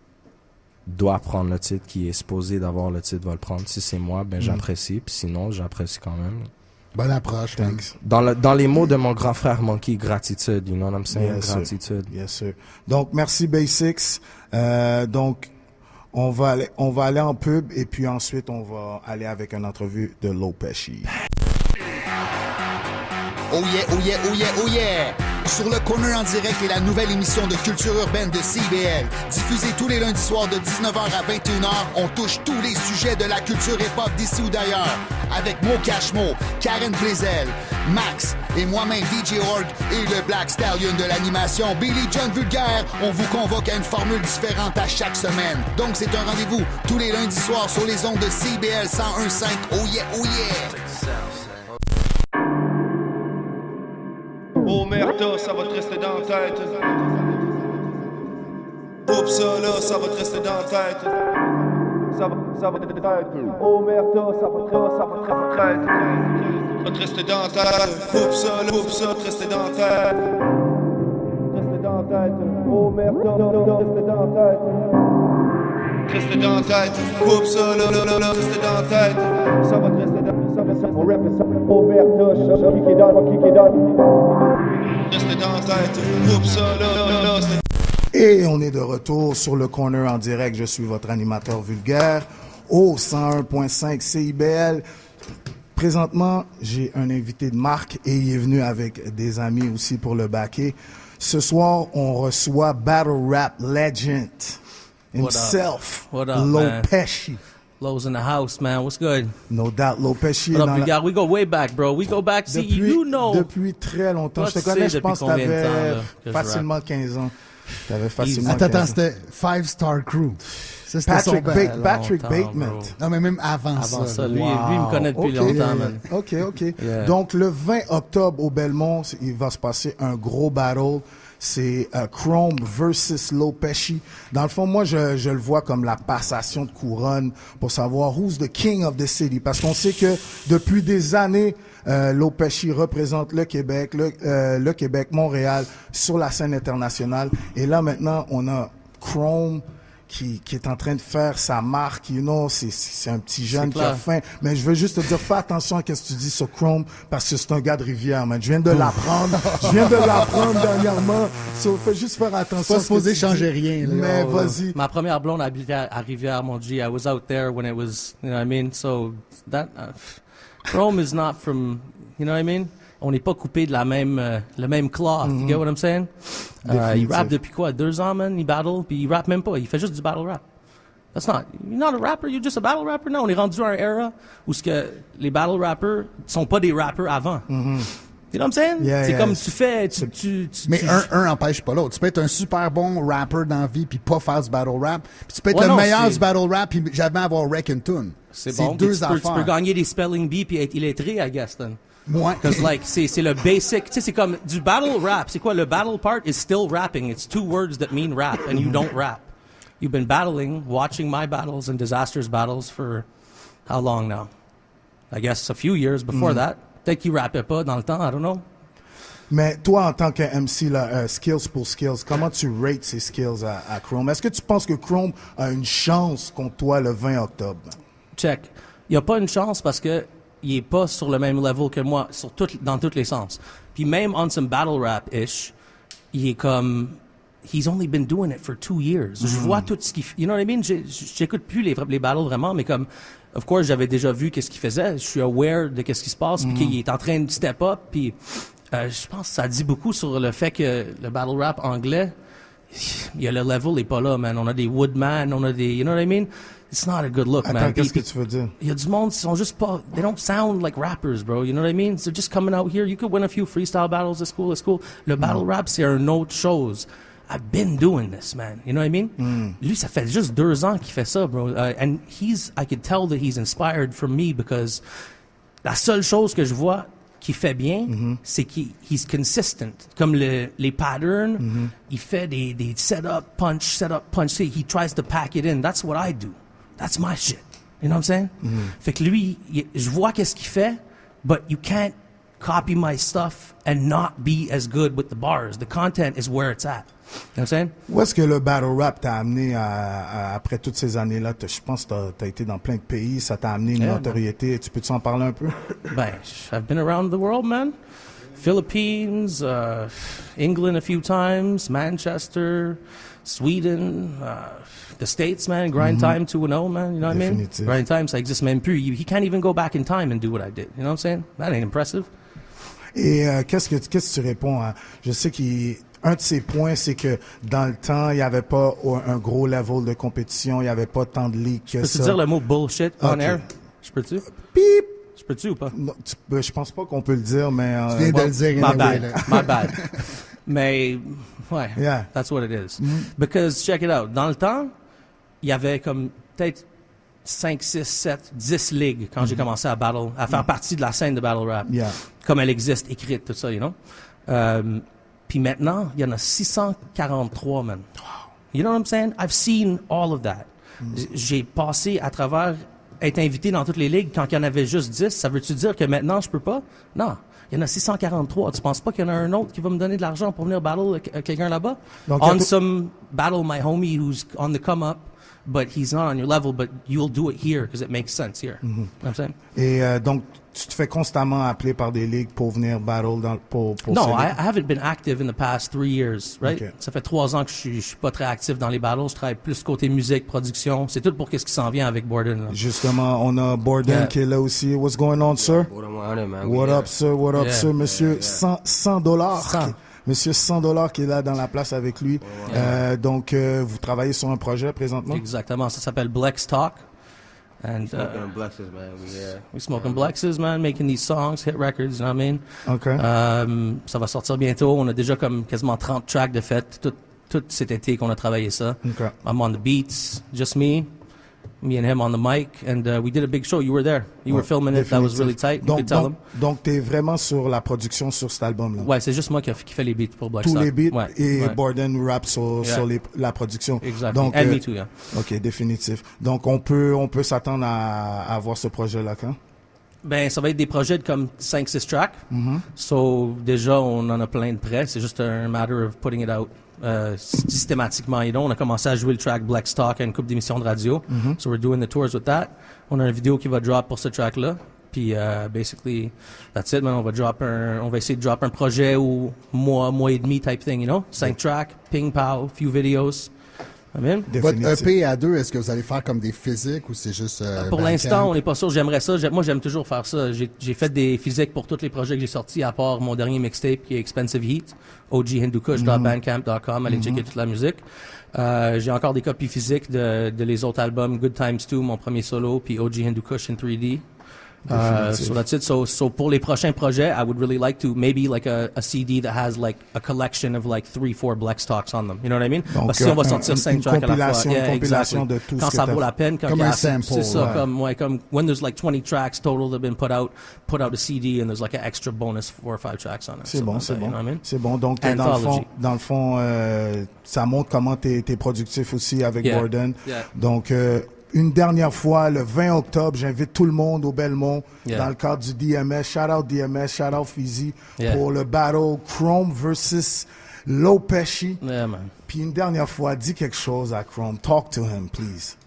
doit prendre le titre, qui est supposée d'avoir le titre, va le prendre. Si c'est moi, j'apprécie. Puis sinon, j'apprécie quand même. Bonne approche, thanks. Dans les mots de mon grand frère Monkey, gratitude, you know what I'm saying? Yes, gratitude. Sir. Yes, sir. Donc, merci Basics. Donc, on va aller en pub et puis ensuite, on va aller avec une entrevue de Lopeshi. Oh yeah, oh yeah, oh yeah, oh yeah! Sur le corner en direct est la nouvelle émission de culture urbaine de CIBL. Diffusée tous les lundis soirs de 19h à 21h, on touche tous les sujets de la culture hip-hop d'ici ou d'ailleurs. Avec Mo Cashmo, Karen Blazel, Max et moi-même DJ Org et le Black Stallion de l'animation Billy John Vulgaire, on vous convoque à une formule différente à chaque semaine. Donc c'est un rendez-vous tous les lundis soirs sur les ondes de CIBL 101.5. Oh yeah, oh yeah! Oh merde, ça va te rester dans la tête. Oups, ça là, ça va te rester dans la tête. Ça va te rester dans la tête. Oh merde, ça va te rester dans la tête. Oups, ça te rester dans la tête. Rester dans la tête. Oh merde, rester dans la tête. Rester dans la tête. Oups, ça là, rester dans la tête. Ça va te rester dans la tête. On rap ça. Oh merde, kick it on. Rester dans la tête. Oups, ça là. Et on est de retour sur le corner en direct. Je suis votre animateur vulgaire au 101.5 CIBL. Présentement, j'ai un invité de marque et il est venu avec des amis aussi pour le backer. Ce soir, on reçoit Battle Rap Legend himself, Lo Pesci. Lowe's in the house, man. What's good? No doubt, Lo Pesci. What up, you got? We go way back, bro. We go back. See, you know. Depuis très longtemps. Je te connais, je pense que t'avais facilement 15 ans. T'avais facilement 15 ans. Attends, c'était Five Star Crew. Ça, Patrick Bateman. Non, mais même avant ça. Lui, il me connaît depuis longtemps, man. OK. Yeah. Donc, le 20 octobre au Belmont, il va se passer un gros battle. C'est Chrome versus Lo Pesci. Dans le fond, moi, je le vois comme la passation de couronne pour savoir who's the king of the city. Parce qu'on sait que depuis des années, Lo Pesci représente le Québec, le Québec, Montréal, sur la scène internationale. Et là, maintenant, on a Chrome qui est en train de faire sa marque, you know, c'est un petit jeune qui a faim. Mais je veux juste te dire, fais attention à ce que tu dis sur Chrome, parce que c'est un gars de Rivière, man. Je viens de l'apprendre. Dernièrement. So, fais juste faire attention. Pas supposé changer rien, là. Mais vas-y. Ma première blonde habitait à Rivière, mon G. I was out there when it was, you know what I mean? So, that, Chrome is not from, you know what I mean? On n'est pas coupé de le même cloth. You get what I'm saying? Il rappe depuis quoi? 2 ans, man? Il battle, puis il rappe même pas. Il fait juste du battle rap. You're not a rapper, you're just a battle rapper. Non, on est rendu à une era où les battle rappers sont pas des rappers avant. You know what I'm saying? C'est comme tu fais... Mais un empêche pas l'autre. Tu peux être un super bon rapper dans la vie puis pas faire du battle rap. Puis tu peux être le meilleur du battle rap puis jamais avoir wreck and tune. C'est bon. Deux affaires. Tu peux gagner des spelling bees puis être illettré, I guess, then. Ouais. Because like c'est le basic, tu sais, c'est comme du battle rap. C'est quoi le battle part is still rapping. It's 2 words that mean rap and you don't rap. You've been battling, watching my battles and Disaster's battles for how long now? I guess a few years before that. Peut-être qu'il rappait pas dans le temps, I don't know. Mais toi, en tant que MC, là, skills pour skills, comment tu rates ces skills à Chrome? Est-ce que tu penses que Chrome a une chance contre toi le 20 octobre? Check. Il n'y a pas une chance parce que il est pas sur le même level que moi, dans tous les sens. Puis même on some battle rap-ish, il est comme... He's only been doing it for 2 years. Je vois tout ce qu'il fait. You know what I mean? J'écoute plus les battles vraiment, mais comme... Of course, j'avais déjà vu qu'est-ce qu'il faisait. Je suis aware de qu'est-ce qui se passe, puis qu'il est en train de step up. Puis je pense que ça dit beaucoup sur le fait que le battle rap anglais, il y a le level est pas là, man. On a des Woodman, on a des... You know what I mean? It's not a good look, man. Attends, qu'est-ce que tu veux dire? Il y a du monde qui sont juste pas... They don't sound like rappers, bro. You know what I mean? They're just coming out here. You could win a few freestyle battles. It's cool. Le battle rap, c'est une autre chose. I've been doing this, man. You know what I mean? Lui, ça fait juste 2 ans qu'il fait ça, bro. And I could tell that he's inspired from me because la seule chose que je vois qu'il fait bien, c'est he's consistent. Comme les patterns, il fait des set-up, punch. He tries to pack it in. That's what I do. That's my shit. You know what I'm saying? Fait que lui, je vois qu'est-ce qu'il fait, but you can't copy my stuff and not be as good with the bars. The content is where it's at. You know what I'm saying? Où est-ce que le battle rap t'a amené après toutes ces années-là? Je pense que t'as été dans plein de pays, ça t'a amené une notoriété. Tu peux-tu en parler un peu? Ben, I've been around the world, man. Philippines, England a few times, Manchester, Sweden, the States, man. Grind Time 2.0, man. You know what I mean? Grind Time, ça existe même plus. He can't even go back in time and do what I did. You know what I'm saying? That ain't impressive. Et qu'est-ce que tu réponds à... Je sais qu'un de ses points, c'est que dans le temps, il n'y avait pas un gros level de compétition, il n'y avait pas tant de ligues que ça. Je peux te dire le mot bullshit on air? Je peux-tu? Pip! Je peux-tu ou pas? Non, je pense pas qu'on peut le dire, mais... Tu viens de le dire. My bad. Mais, ouais, that's what it is. Because, check it out, dans le temps, il y avait comme peut-être 5, 6, 7, 10 ligues quand j'ai commencé à faire partie de la scène de battle rap. Comme elle existe, écrite, tout ça, you know? Puis maintenant, il y en a 643, man. You know what I'm saying? I've seen all of that. J'ai passé à travers être invité dans toutes les ligues quand il y en avait juste 10. Ça veut-tu dire que maintenant, je peux pas? Non. Il y en a 643. Tu penses pas qu'il y en a un autre qui va me donner de l'argent pour venir battle quelqu'un là-bas? Donc, some battle my homie who's on the come-up, but he's not on your level, but you'll do it here because it makes sense here. You know what I'm saying? Et donc, tu te fais constamment appeler par des ligues pour venir battle pour No, ces I ligues? haven't been active in the past 3 years, right? Okay. Ça fait 3 ans que je suis pas très actif dans les battles. Je travaille plus côté musique, production. C'est tout pour qu'est-ce qui s'en vient avec Borden. Là. Justement, on a Borden qui est là aussi. What's going on, sir? What up, sir? What up, sir? Monsieur, $100. Monsieur $100 qui est là dans la place avec lui. Donc, vous travaillez sur un projet présentement? Exactement. Ça s'appelle Blex Talk. And Smoking Blexes, man. we smoking Blexes, man, making these songs, hit records, you know what I mean? Okay. Ça va sortir bientôt. On a déjà comme quasiment 30 tracks de fait. Tout cet été qu'on a travaillé ça. Okay. I'm on the beats, just me and him on the mic, and we did a big show. You were there. You were filming it. That was really tight. You could tell them. Donc, t'es vraiment sur la production sur cet album-là? Ouais, c'est juste moi qui fait les beats pour Blex Tous Talk. les beats ouais, et ouais. Borden rap sur la production. Exactement. Donc, And me too, yeah. OK, définitif. Donc, on peut s'attendre à voir ce projet-là quand? Ben, ça va être des projets de comme 5-6 tracks. So, déjà, on en a plein de prêts. C'est juste un matter of putting it out systématiquement. You know, on a commencé à jouer le track Blex Talk à une couple d'émissions de radio. So, we're doing the tours with that. On a une vidéo qui va drop pour ce track-là. Puis, basically, that's it, man. On va essayer de drop un projet ou mois et demi type thing, you know? 5 tracks, ping, pow, few videos. Amen. Votre EP à deux, est-ce que vous allez faire comme des physiques ou c'est juste Pour l'instant, on n'est pas sûr. J'aimerais ça. Moi, j'aime toujours faire ça. J'ai fait des physiques pour tous les projets que j'ai sortis, à part mon dernier mixtape qui est Expensive Heat, oghindukush.bandcamp.com. Allez checker toute la musique. J'ai encore des copies physiques de les autres albums, Good Times 2, mon premier solo, puis OG Hindukush in 3D. So that's it. So pour les prochains projets, I would really like to maybe like a CD that has like a collection of like 3-4 Blex Talks on them. You know what I mean? Donc, Parce que si on va sortir 5 tracks à la fois, une compilation de tout quand ce ça que vaut la peine, quand comme un sample, c'est ça, comme when there's like 20 tracks total that have been put out a CD and there's like an extra bonus 4 or 5 tracks on it. C'est bon, c'est bon. You know what I mean? C'est bon. Donc, Anthology. dans le fond, ça montre comment t'es productif aussi avec Borden. Yeah. Donc, une dernière fois, le 20 octobre, j'invite tout le monde au Belmont dans le cadre du DMS. Shout out DMS, shout out Fizzy pour le battle Chrome versus Low Pesci. Yeah, man. Puis une dernière fois, dis quelque chose à Chrome. Talk to him, please.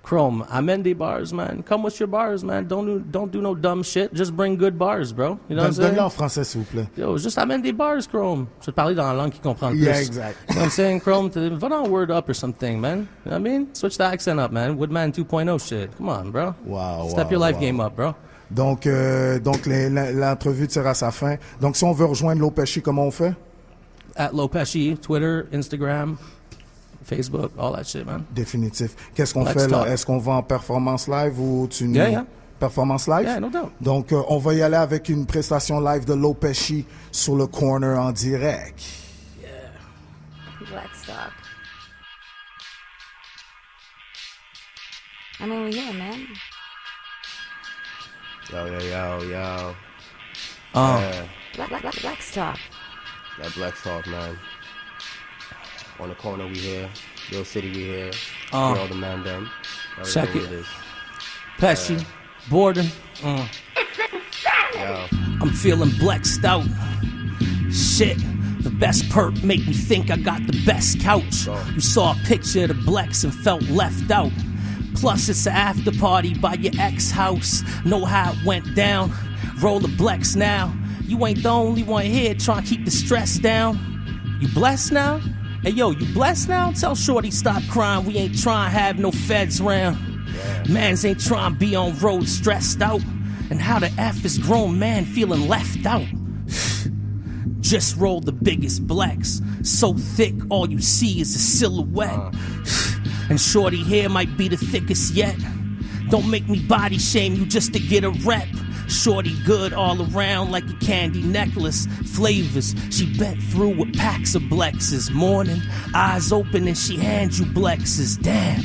Chrome, amène des bars, man. Come with your bars, man. Don't do no dumb shit. Just bring good bars, bro. You know what I'm saying? Donne-le en français, s'il vous plaît. Yo, juste amène des bars, Chrome. Je vais te parler dans la langue qui comprend le plus. Yeah, exact. You know what I'm saying, Chrome? Va dans Word Up or something, man. You know what I mean? Switch the accent up, man. Woodman 2.0 shit. Come on, bro. Wow. Step your life game up, bro. Donc l'entrevue tire à sa fin. Donc, si on veut rejoindre Low Pesci, comment on fait? At Low Pesci, Twitter, Instagram, Facebook, all that shit, man. Définitif. Qu'est-ce qu'on Let's fait là? talk. Est-ce qu'on va en performance live ou tu nous... Yeah. Performance live? Yeah, no doubt. Donc, on va y aller avec une prestation live de Low Pesci sur le corner en direct. Blex Talk. I mean, we here, man. Yo. Blex Talk. That Blex Talk, man. On the corner, we here. Yo City, we here. All the man them. Check it. Pesci, Borden. Yo. I'm feeling blexed out. Shit. The best perp make me think I got the best couch. You saw a picture of the Blex and felt left out. Plus, it's an after party by your ex house. Know how it went down. Roll the Blex now. You ain't the only one here trying to keep the stress down. You blessed now? Hey yo, you blessed now? Tell Shorty stop crying. We ain't trying to have no feds round. Mans ain't trying to be on road stressed out. And how the F is grown man feeling left out. Just rolled the biggest Blex. So thick, all you see is a silhouette. And Shorty here might be the thickest yet. Don't make me body shame you just to get a rep. Shorty good all around like a candy necklace. Flavors, she bent through with packs of Blexes. Morning, eyes open and she hands you Blexes. Damn,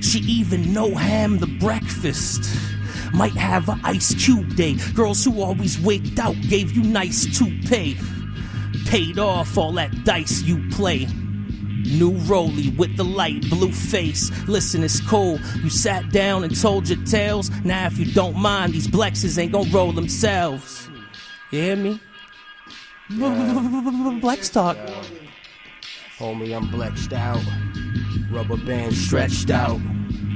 she even know ham the breakfast. Might have a Ice Cube day. Girls who always wigged out gave you nice toupee. Paid off all that dice you play. New rollie with the light blue face. Listen, it's cool. You sat down and told your tales. Now if you don't mind, these Blexes ain't gonna roll themselves. You hear me? Blex Talk. Homie, I'm Blexed out. Rubber band stretched out.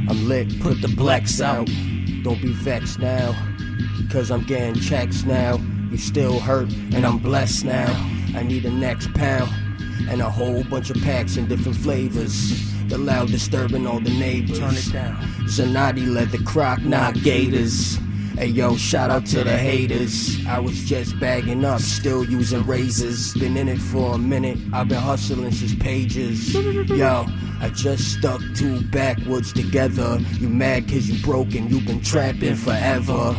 I'm lit, put the blacks out. Don't be vexed now, cause I'm getting checks now. You still hurt, and I'm blessed now. I need a next pound, and a whole bunch of packs in different flavors. The loud disturbing all the neighbors. Turn it down. Zanati leather croc, not gators. Hey yo, shout out to the haters. I was just bagging up, still using razors. Been in it for a minute, I've been hustling since pages. Yo, I just stuck two backwoods together. You mad cause you broken, you been trapping forever.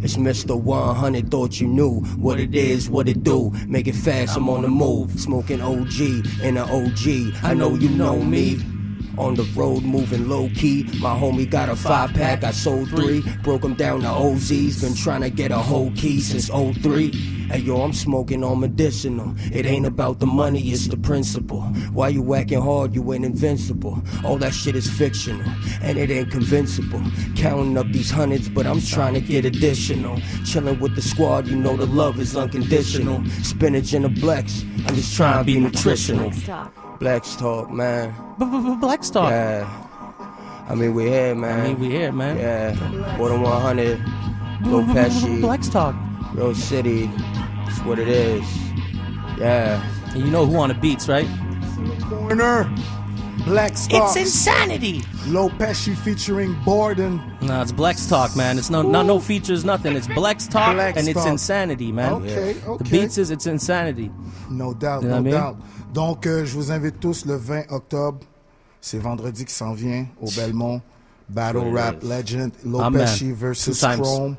It's Mr. 100, thought you knew what it is, what it do. Make it fast, I'm on the move. Smoking OG in an OG, I know you know me. On the road, moving low-key. My homie got a 5-pack, I sold 3. Broke him down to OZs. Been trying to get a whole key since 03. Hey yo, I'm smoking on medicinal. It ain't about the money, it's the principle. Why you whacking hard, you ain't invincible. All that shit is fictional, and it ain't convincible. Counting up these hundreds, but I'm trying to get additional. Chilling with the squad, you know the love is unconditional. Spinach and a Blex, I'm just trying to be nutritional. Blacks talk, man. Blacks talk. Yeah. I mean, we here, man. Yeah. More than 100. Lil Pesci. Blacks talk. Real City. That's what it is. Yeah. And you know who on the beats, right? Corner. Black Stocks. It's insanity. Lil Pesci featuring Borden. No, it's Blacks talk, man. It's not no features, nothing. It's Blacks talk, and it's insanity, man. Okay. The beats is it's insanity. No doubt, You know no what I mean? doubt. Donc, je vous invite tous le 20 octobre. C'est vendredi qui s'en vient au Belmont. Battle Rap Legend. Lil Pesci versus Chrome.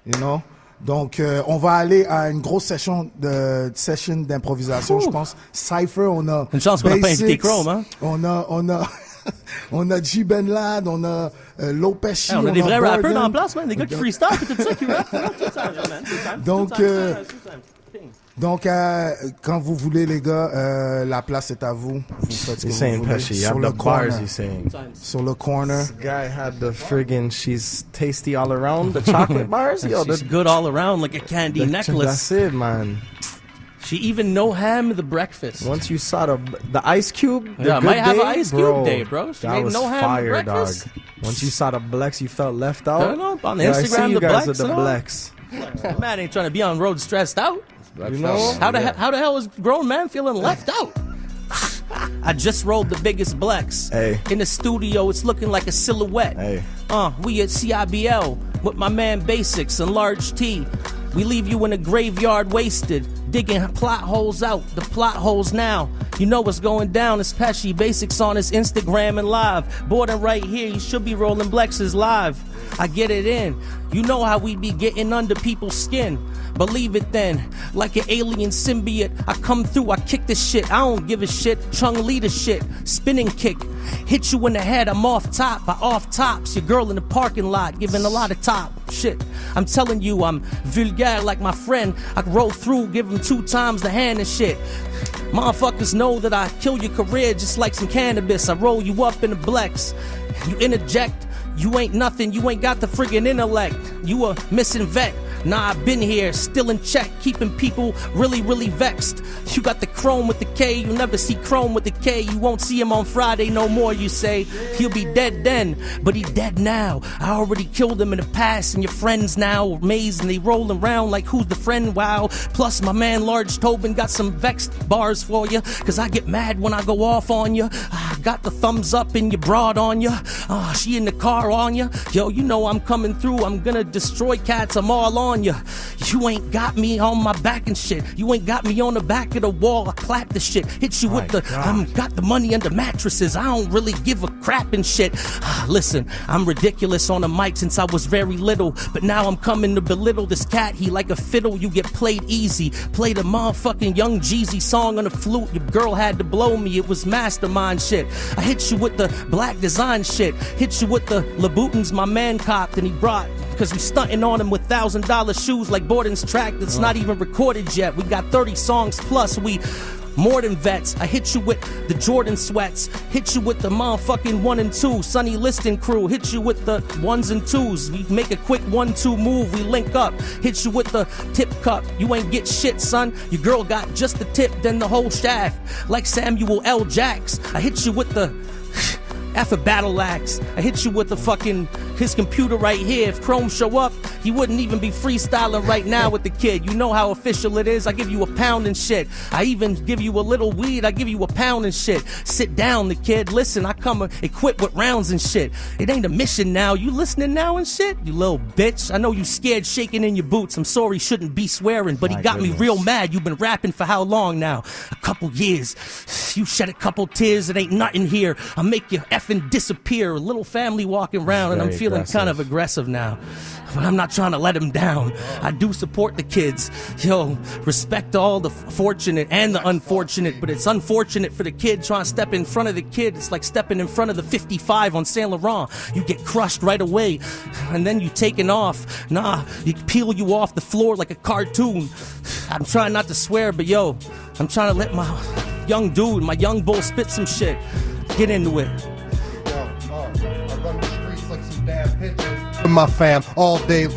You know? Donc, on va aller à une grosse session d'improvisation, je pense. Cypher, on a Une chance qu'on n'a pas invité Chrome, hein? On a G Ben Lad, on a Lil Pesci. Hey, on a des vrais Borden. rappeurs dans la place, man. Des gars qui freestyle et tout ça, qui rappent. Donc, quand vous voulez, les gars, la place est à vous. Vous faites ce que vous voulez. Sur le corner. Sur le corner. This guy had the friggin' she's tasty all around, the chocolate bars. Yo, She's good all around, like a candy necklace. That's it, man. She even no ham the breakfast. Once you saw the ice cube, Yeah, might have an ice cube day, bro. She that made was no ham fire, the breakfast. dog. Once you saw the Blex, you felt left out. Turn up on Yeah, Instagram, I see you the guys Blex with the and all. Blex. Man ain't trying to be on road stressed out. You know? How the hell is grown man feeling left out? I just rolled the biggest Blex. Hey. In the studio, it's looking like a silhouette. Hey. We at CIBL with my man Basics and Large T. We leave you in a graveyard wasted, digging plot holes out, the plot holes now. You know what's going down, it's Pesci, Basics on his Instagram and live. Borden right here, you should be rolling Blexes live. I get it in. You know how we be getting under people's skin. Believe it then, like an alien symbiote. I come through, I kick this shit. I don't give a shit. Chung Lee the shit. Spinning kick. Hit you in the head, I'm off top. I off tops. Your girl in the parking lot, giving a lot of top shit. I'm telling you, I'm vulgaire like my friend. I roll through, give him 2 times the hand and shit. Motherfuckers know that I kill your career just like some cannabis. I roll you up in a Blex. You interject. You ain't nothing, you ain't got the friggin' intellect. You a missing vet. Nah, I've been here, still in check, keeping people really, really vexed. You got the Chrome with the K, you'll never see Chrome with the K. You won't see him on Friday no more, you say. He'll be dead then, but he dead now. I already killed him in the past, and your friends now are amazed, and they rolling around like who's the friend, wow. Plus, my man Large Tobin got some vexed bars for you, cause I get mad when I go off on you. I got the thumbs up and your broad on you. She in the car on you. Yo, you know I'm coming through, I'm gonna destroy cats, I'm all on you. You ain't got me on my back and shit. You ain't got me on the back of the wall. I clap the shit. Hit you with the got the money under mattresses. I don't really give a crap and shit. Listen, I'm ridiculous on the mic since I was very little, but now I'm coming to belittle this cat. He like a fiddle, you get played easy. Played a motherfucking Young Jeezy song on the flute. Your girl had to blow me. It was mastermind shit. I hit you with the black design shit. Hit you with the Louboutins my man copped and he brought. Cause we stunting on him with $1,000 shoes like Borden's track that's not even recorded yet. We got 30 songs plus, we more than vets. I hit you with the Jordan sweats. Hit you with the motherfucking 1 and 2. Sonny Liston crew. Hit you with the 1s and 2s. We make a quick 1-2 move. We link up. Hit you with the tip cup. You ain't get shit, son. Your girl got just the tip, then the whole shaft. Like Samuel L. Jax. I hit you with the F a battle axe. I hit you with his computer right here. If Chrome show up, he wouldn't even be freestyling right now with the kid. You know how official it is. I give you a pound and shit. I even give you a little weed. I give you a pound and shit. Sit down, the kid. Listen, I come equipped with rounds and shit. It ain't a mission now. You listening now and shit? You little bitch. I know you scared shaking in your boots. I'm sorry, shouldn't be swearing, but he got me real mad. You've been rapping for how long now? A couple years. You shed a couple tears. It ain't nothing here. I'll make you effing disappear. A little family walking around, and I'm feeling kind of aggressive now. But I'm not trying to let him down. I do support the kids. Yo, respect all the fortunate and the unfortunate, but it's unfortunate for the kid trying to step in front of the kid. It's like stepping in front of the 55 on Saint Laurent. You get crushed right away, and then you taken off. Nah, you peel you off the floor like a cartoon. I'm trying not to swear, but yo, I'm trying to let my young dude, my young bull spit some shit. Get into it. I run the streets like some damn bitches. My fam all day.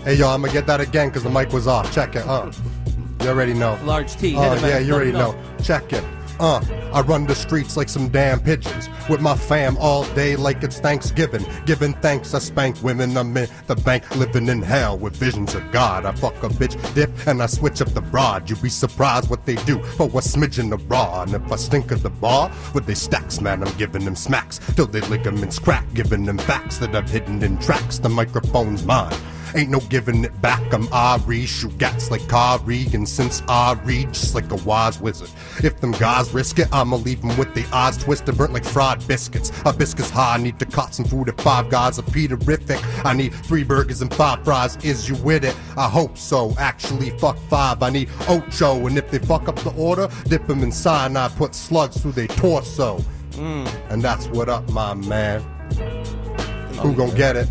Hey yo, I'm gonna get that again because the mic was off. Check it. You already know. Large T. Oh yeah, you already know. Check it. I run the streets like some damn pigeons. With my fam all day like it's Thanksgiving. Giving thanks, I spank women. I'm in the bank living in hell with visions of God. I fuck a bitch dip and I switch up the broad. You'd be surprised what they do for a smidgen of raw. And if I stink of the bar, with they stacks, man, I'm giving them smacks till they ligaments crack. Giving them facts that I've hidden in tracks. The microphone's mine. Ain't no giving it back, I'm Ari. Shoot gats like Kari, and since I read, just like a wise wizard. If them guys risk it, I'ma leave them with the odds twisted, burnt like fried biscuits. A biscuit's high, I need to cut some food at Five Guys, a Peterific. I need 3 burgers and 5 fries, is you with it? I hope so, actually fuck 5, I need ocho. And if they fuck up the order, dip them in cyanide, put slugs through their torso. And that's what up, my man. Who gon' get it?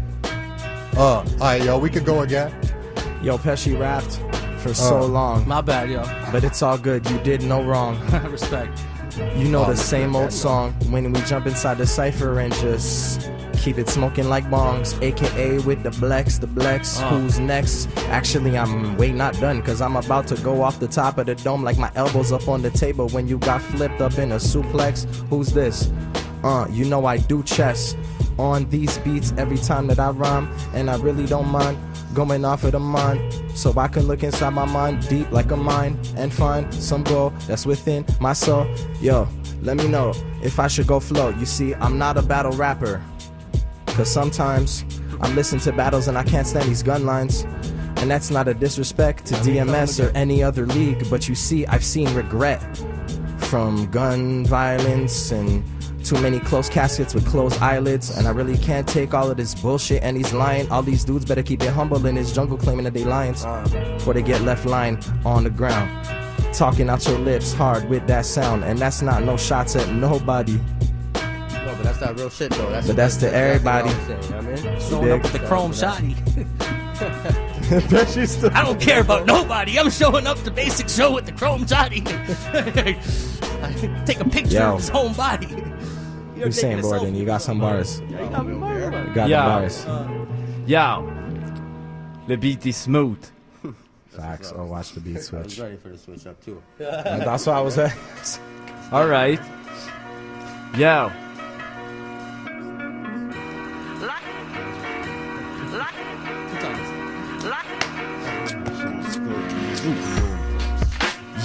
Alright, yo, we could go again. Yo, Pesci rapped for so long. My bad, yo. But it's all good. You did no wrong. Respect. You know the same old song when we jump inside the cypher and just keep it smoking like bongs, aka with the Blex. Who's next? Actually, I'm not done, cause I'm about to go off the top of the dome like my elbows up on the table when you got flipped up in a suplex. Who's this? You know I do chess on these beats every time that I rhyme, and I really don't mind going off of the mind, so I can look inside my mind deep like a mine and find some gold that's within my soul. Yo, let me know if I should go flow. You see, I'm not a battle rapper, cause sometimes I'm listening to battles and I can't stand these gun lines. And that's not a disrespect to DMS or any other league, but you see, I've seen regret from gun violence and too many closed caskets with closed eyelids, and I really can't take all of this bullshit, and he's lying. All these dudes better keep it humble in this jungle, claiming that they lions before they get left lying on the ground, talking out your lips hard with that sound. And that's not no shots at nobody. No, but that's not real shit though. That's to everybody. Showing up with the chrome shotty. I don't care about nobody. I'm showing up the basic show with the chrome shotty. Take a picture of his home body. Who's saying, Borden? You got some bars. Yeah, you got me bars. You got the bars. Yo, the beat is smooth. Facts. Oh, watch the beat switch. I was ready for the switch up too. That's why I was at. All right. Yo.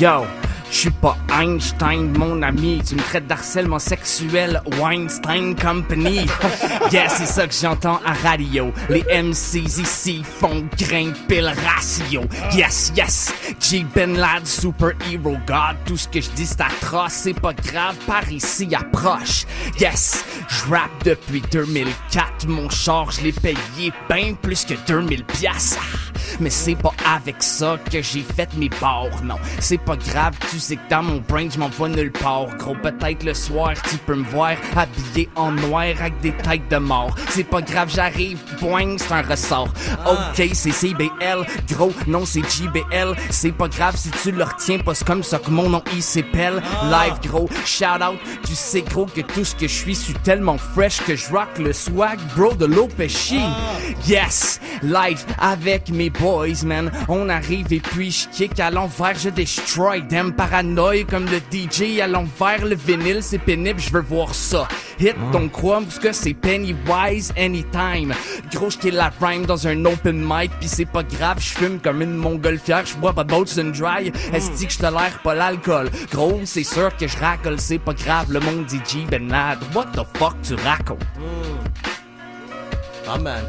Yo, je suis pas Einstein, mon ami. Tu me traites d'harcèlement sexuel, Weinstein Company. Yeah, c'est ça que j'entends à radio. Les MCs ici font grimper le ratio. Yes, yes, G Ben Lad, super hero god. Tout ce que je dis c'est atroce, c'est pas grave, par ici approche. Yes, je rappe depuis 2004. Mon char, je l'ai payé ben plus que 2000 piastres. Mais c'est pas avec ça que j'ai fait mes bords, non. C'est pas grave, tu sais que dans mon brain, je m'en vais nulle part. Gros, peut-être le soir, tu peux me voir habillé en noir avec des têtes de mort. C'est pas grave, j'arrive, boing, c'est un ressort. Ok, c'est CBL, gros, non, c'est JBL. C'est pas grave si tu le retiens, pas c'est comme ça que mon nom il s'épelle. Live, gros, shout out, tu sais, gros, que tout ce que je suis tellement fresh que je rock le swag, bro, de l'Opeshi. Yes, live avec mes boys, man. On arrive et puis je kick à l'envers, je destroy them. Paranoïe comme le DJ à l'envers, le vinyle c'est pénible, je veux voir ça. Hit ton croix, parce que c'est Pennywise anytime. Gros, j'kill la rhyme dans un open mic, pis c'est pas grave, j'fume comme une montgolfière, j'bois pas de boats and dry. Est-ce que je tolère pas l'alcool? Gros, c'est sûr que je racole, c'est pas grave, le monde dit G Ben Lad. What the fuck tu racontes? Oh man.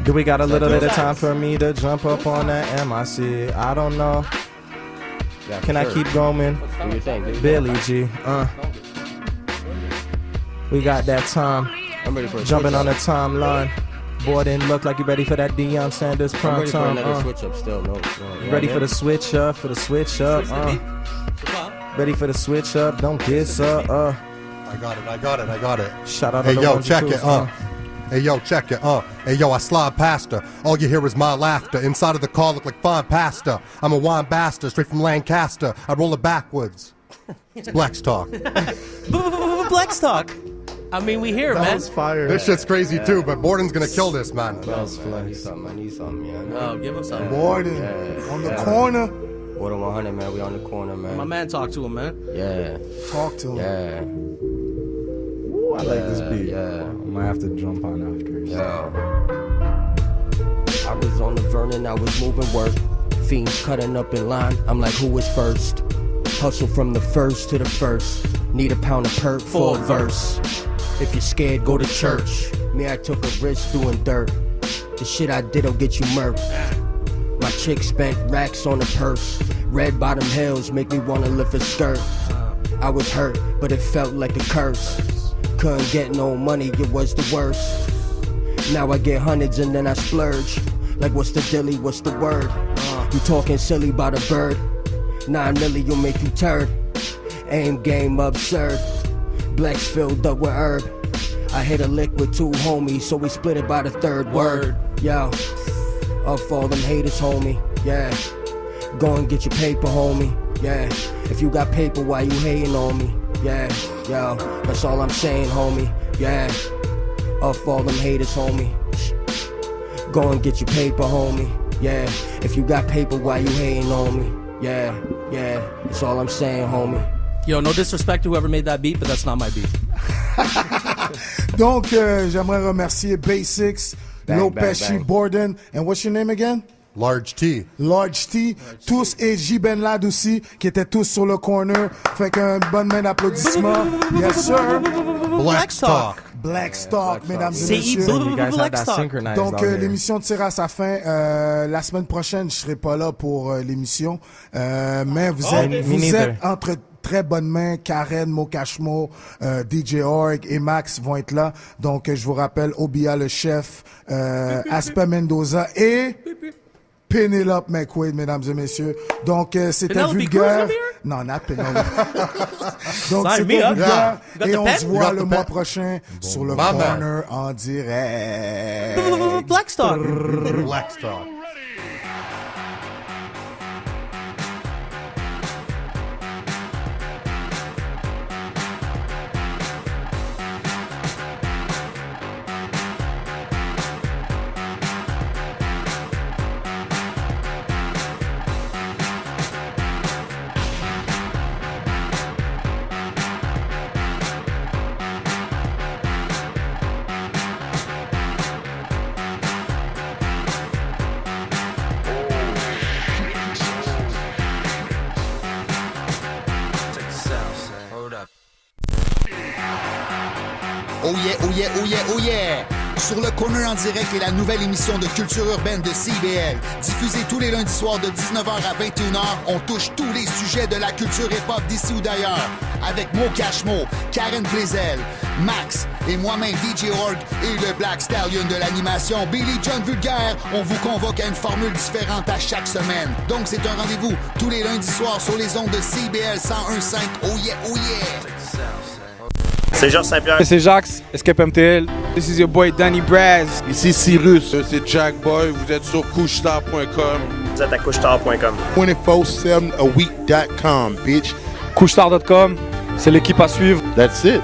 Do we got a little bit of time for me to jump up on that MIC? I don't know. Yeah, Can I keep going? Do your thing, dude. Billy G. We got that time. I'm ready for a Jumping switch on the up. timeline. Boy, didn't look like you ready for that Deion Sanders I'm prime ready for time. another switch up still. No. Ready for the switch up, Ready for the switch up, don't diss up. I got it. Shout out Hey to the yo, ones check and it, twos, Hey yo, check it, Hey yo, I slide past her. All you hear is my laughter. Inside of the car look like fine pasta. I'm a wine bastard, straight from Lancaster. I roll it backwards. It's Black's talk. Black's talk. I mean, we hear it, man. fire. This shit's crazy too, but Borden's gonna kill this, man. I need something, man. Oh, give him something. Borden, on the corner. Borden 100, man. We on the corner, man. My man, talk to him, man. Yeah. Talk to him. Yeah. I like this beat. Yeah. I might have to jump on after. Yeah. I was on the Vernon, I was moving work. Fiends cutting up in line, I'm like, who is first? Hustle from the first to the first. Need a pound of perk for a verse. If you're scared, go to church. Me, I took a risk doing dirt. The shit I did'll get you murked. My chick spent racks on the purse. Red bottom heels make me wanna lift a skirt. I was hurt, but it felt like a curse. Couldn't get no money, it was the worst. Now I get hundreds and then I splurge. Like what's the dilly, what's the word? You talking silly about a bird. 9 million will make you turd. Aim game absurd. Blacks filled up with herb. I hit a lick with 2 homies, so we split it by the 3rd word. Yo, off all them haters, homie. Yeah, go and get your paper, homie. Yeah, if you got paper, why you hating on me? Yeah, yo, that's all I'm saying, homie. Yeah, off all them haters, homie. Go and get your paper, homie. Yeah, if you got paper, why you hating on me? Yeah, that's all I'm saying, homie. Yo, no disrespect to whoever made that beat, but that's not my beat. Donc, j'aimerais remercier Basics, Lopeshi, Borden, and what's your name again? Large T. Large T. Tous et J Ben Lad aussi, qui étaient tous sur le corner. Fait qu'une bonne main d'applaudissements. Yes, sir. Black's talk. Black's talk, mesdames et messieurs. Donc, l'émission tire à sa fin. La semaine prochaine, je serai pas là pour l'émission. Mais vous êtes entre très bonnes mains. Karen, Mokashmo, DJ Org et Max vont être là. Donc, je vous rappelle, Obia le chef, Aspe Mendoza et Penelope McQuaid, mesdames et messieurs. Donc, c'était vulgaire. Non, not Penelope. Donc, c'était vulgaire. Et on se voit le mois prochain sur le corner en direct. Black's talk. Black's talk. Oh yeah, oh yeah, oh yeah, oh yeah! Sur le corner en direct est la nouvelle émission de culture urbaine de CIBL. Diffusée tous les lundis soirs de 19h à 21h, on touche tous les sujets de la culture hip-hop d'ici ou d'ailleurs. Avec Mo Cashmo, Karen Blazel, Max et moi-même DJ Org et le Black Stallion de l'animation Billy John Vulgaire, on vous convoque à une formule différente à chaque semaine. Donc c'est un rendez-vous tous les lundis soirs sur les ondes de CIBL 101.5. Oh yeah, oh yeah! C'est Georges Saint-Pierre. C'est Jax, Escape MTL. This is your boy Danny Braz. Ici Cyrus. C'est Jack Boy. Vous êtes sur couchestar.com. Vous êtes à couchestar.com. 24/7aweek.com, bitch. Couchestar.com, c'est l'équipe à suivre. That's it.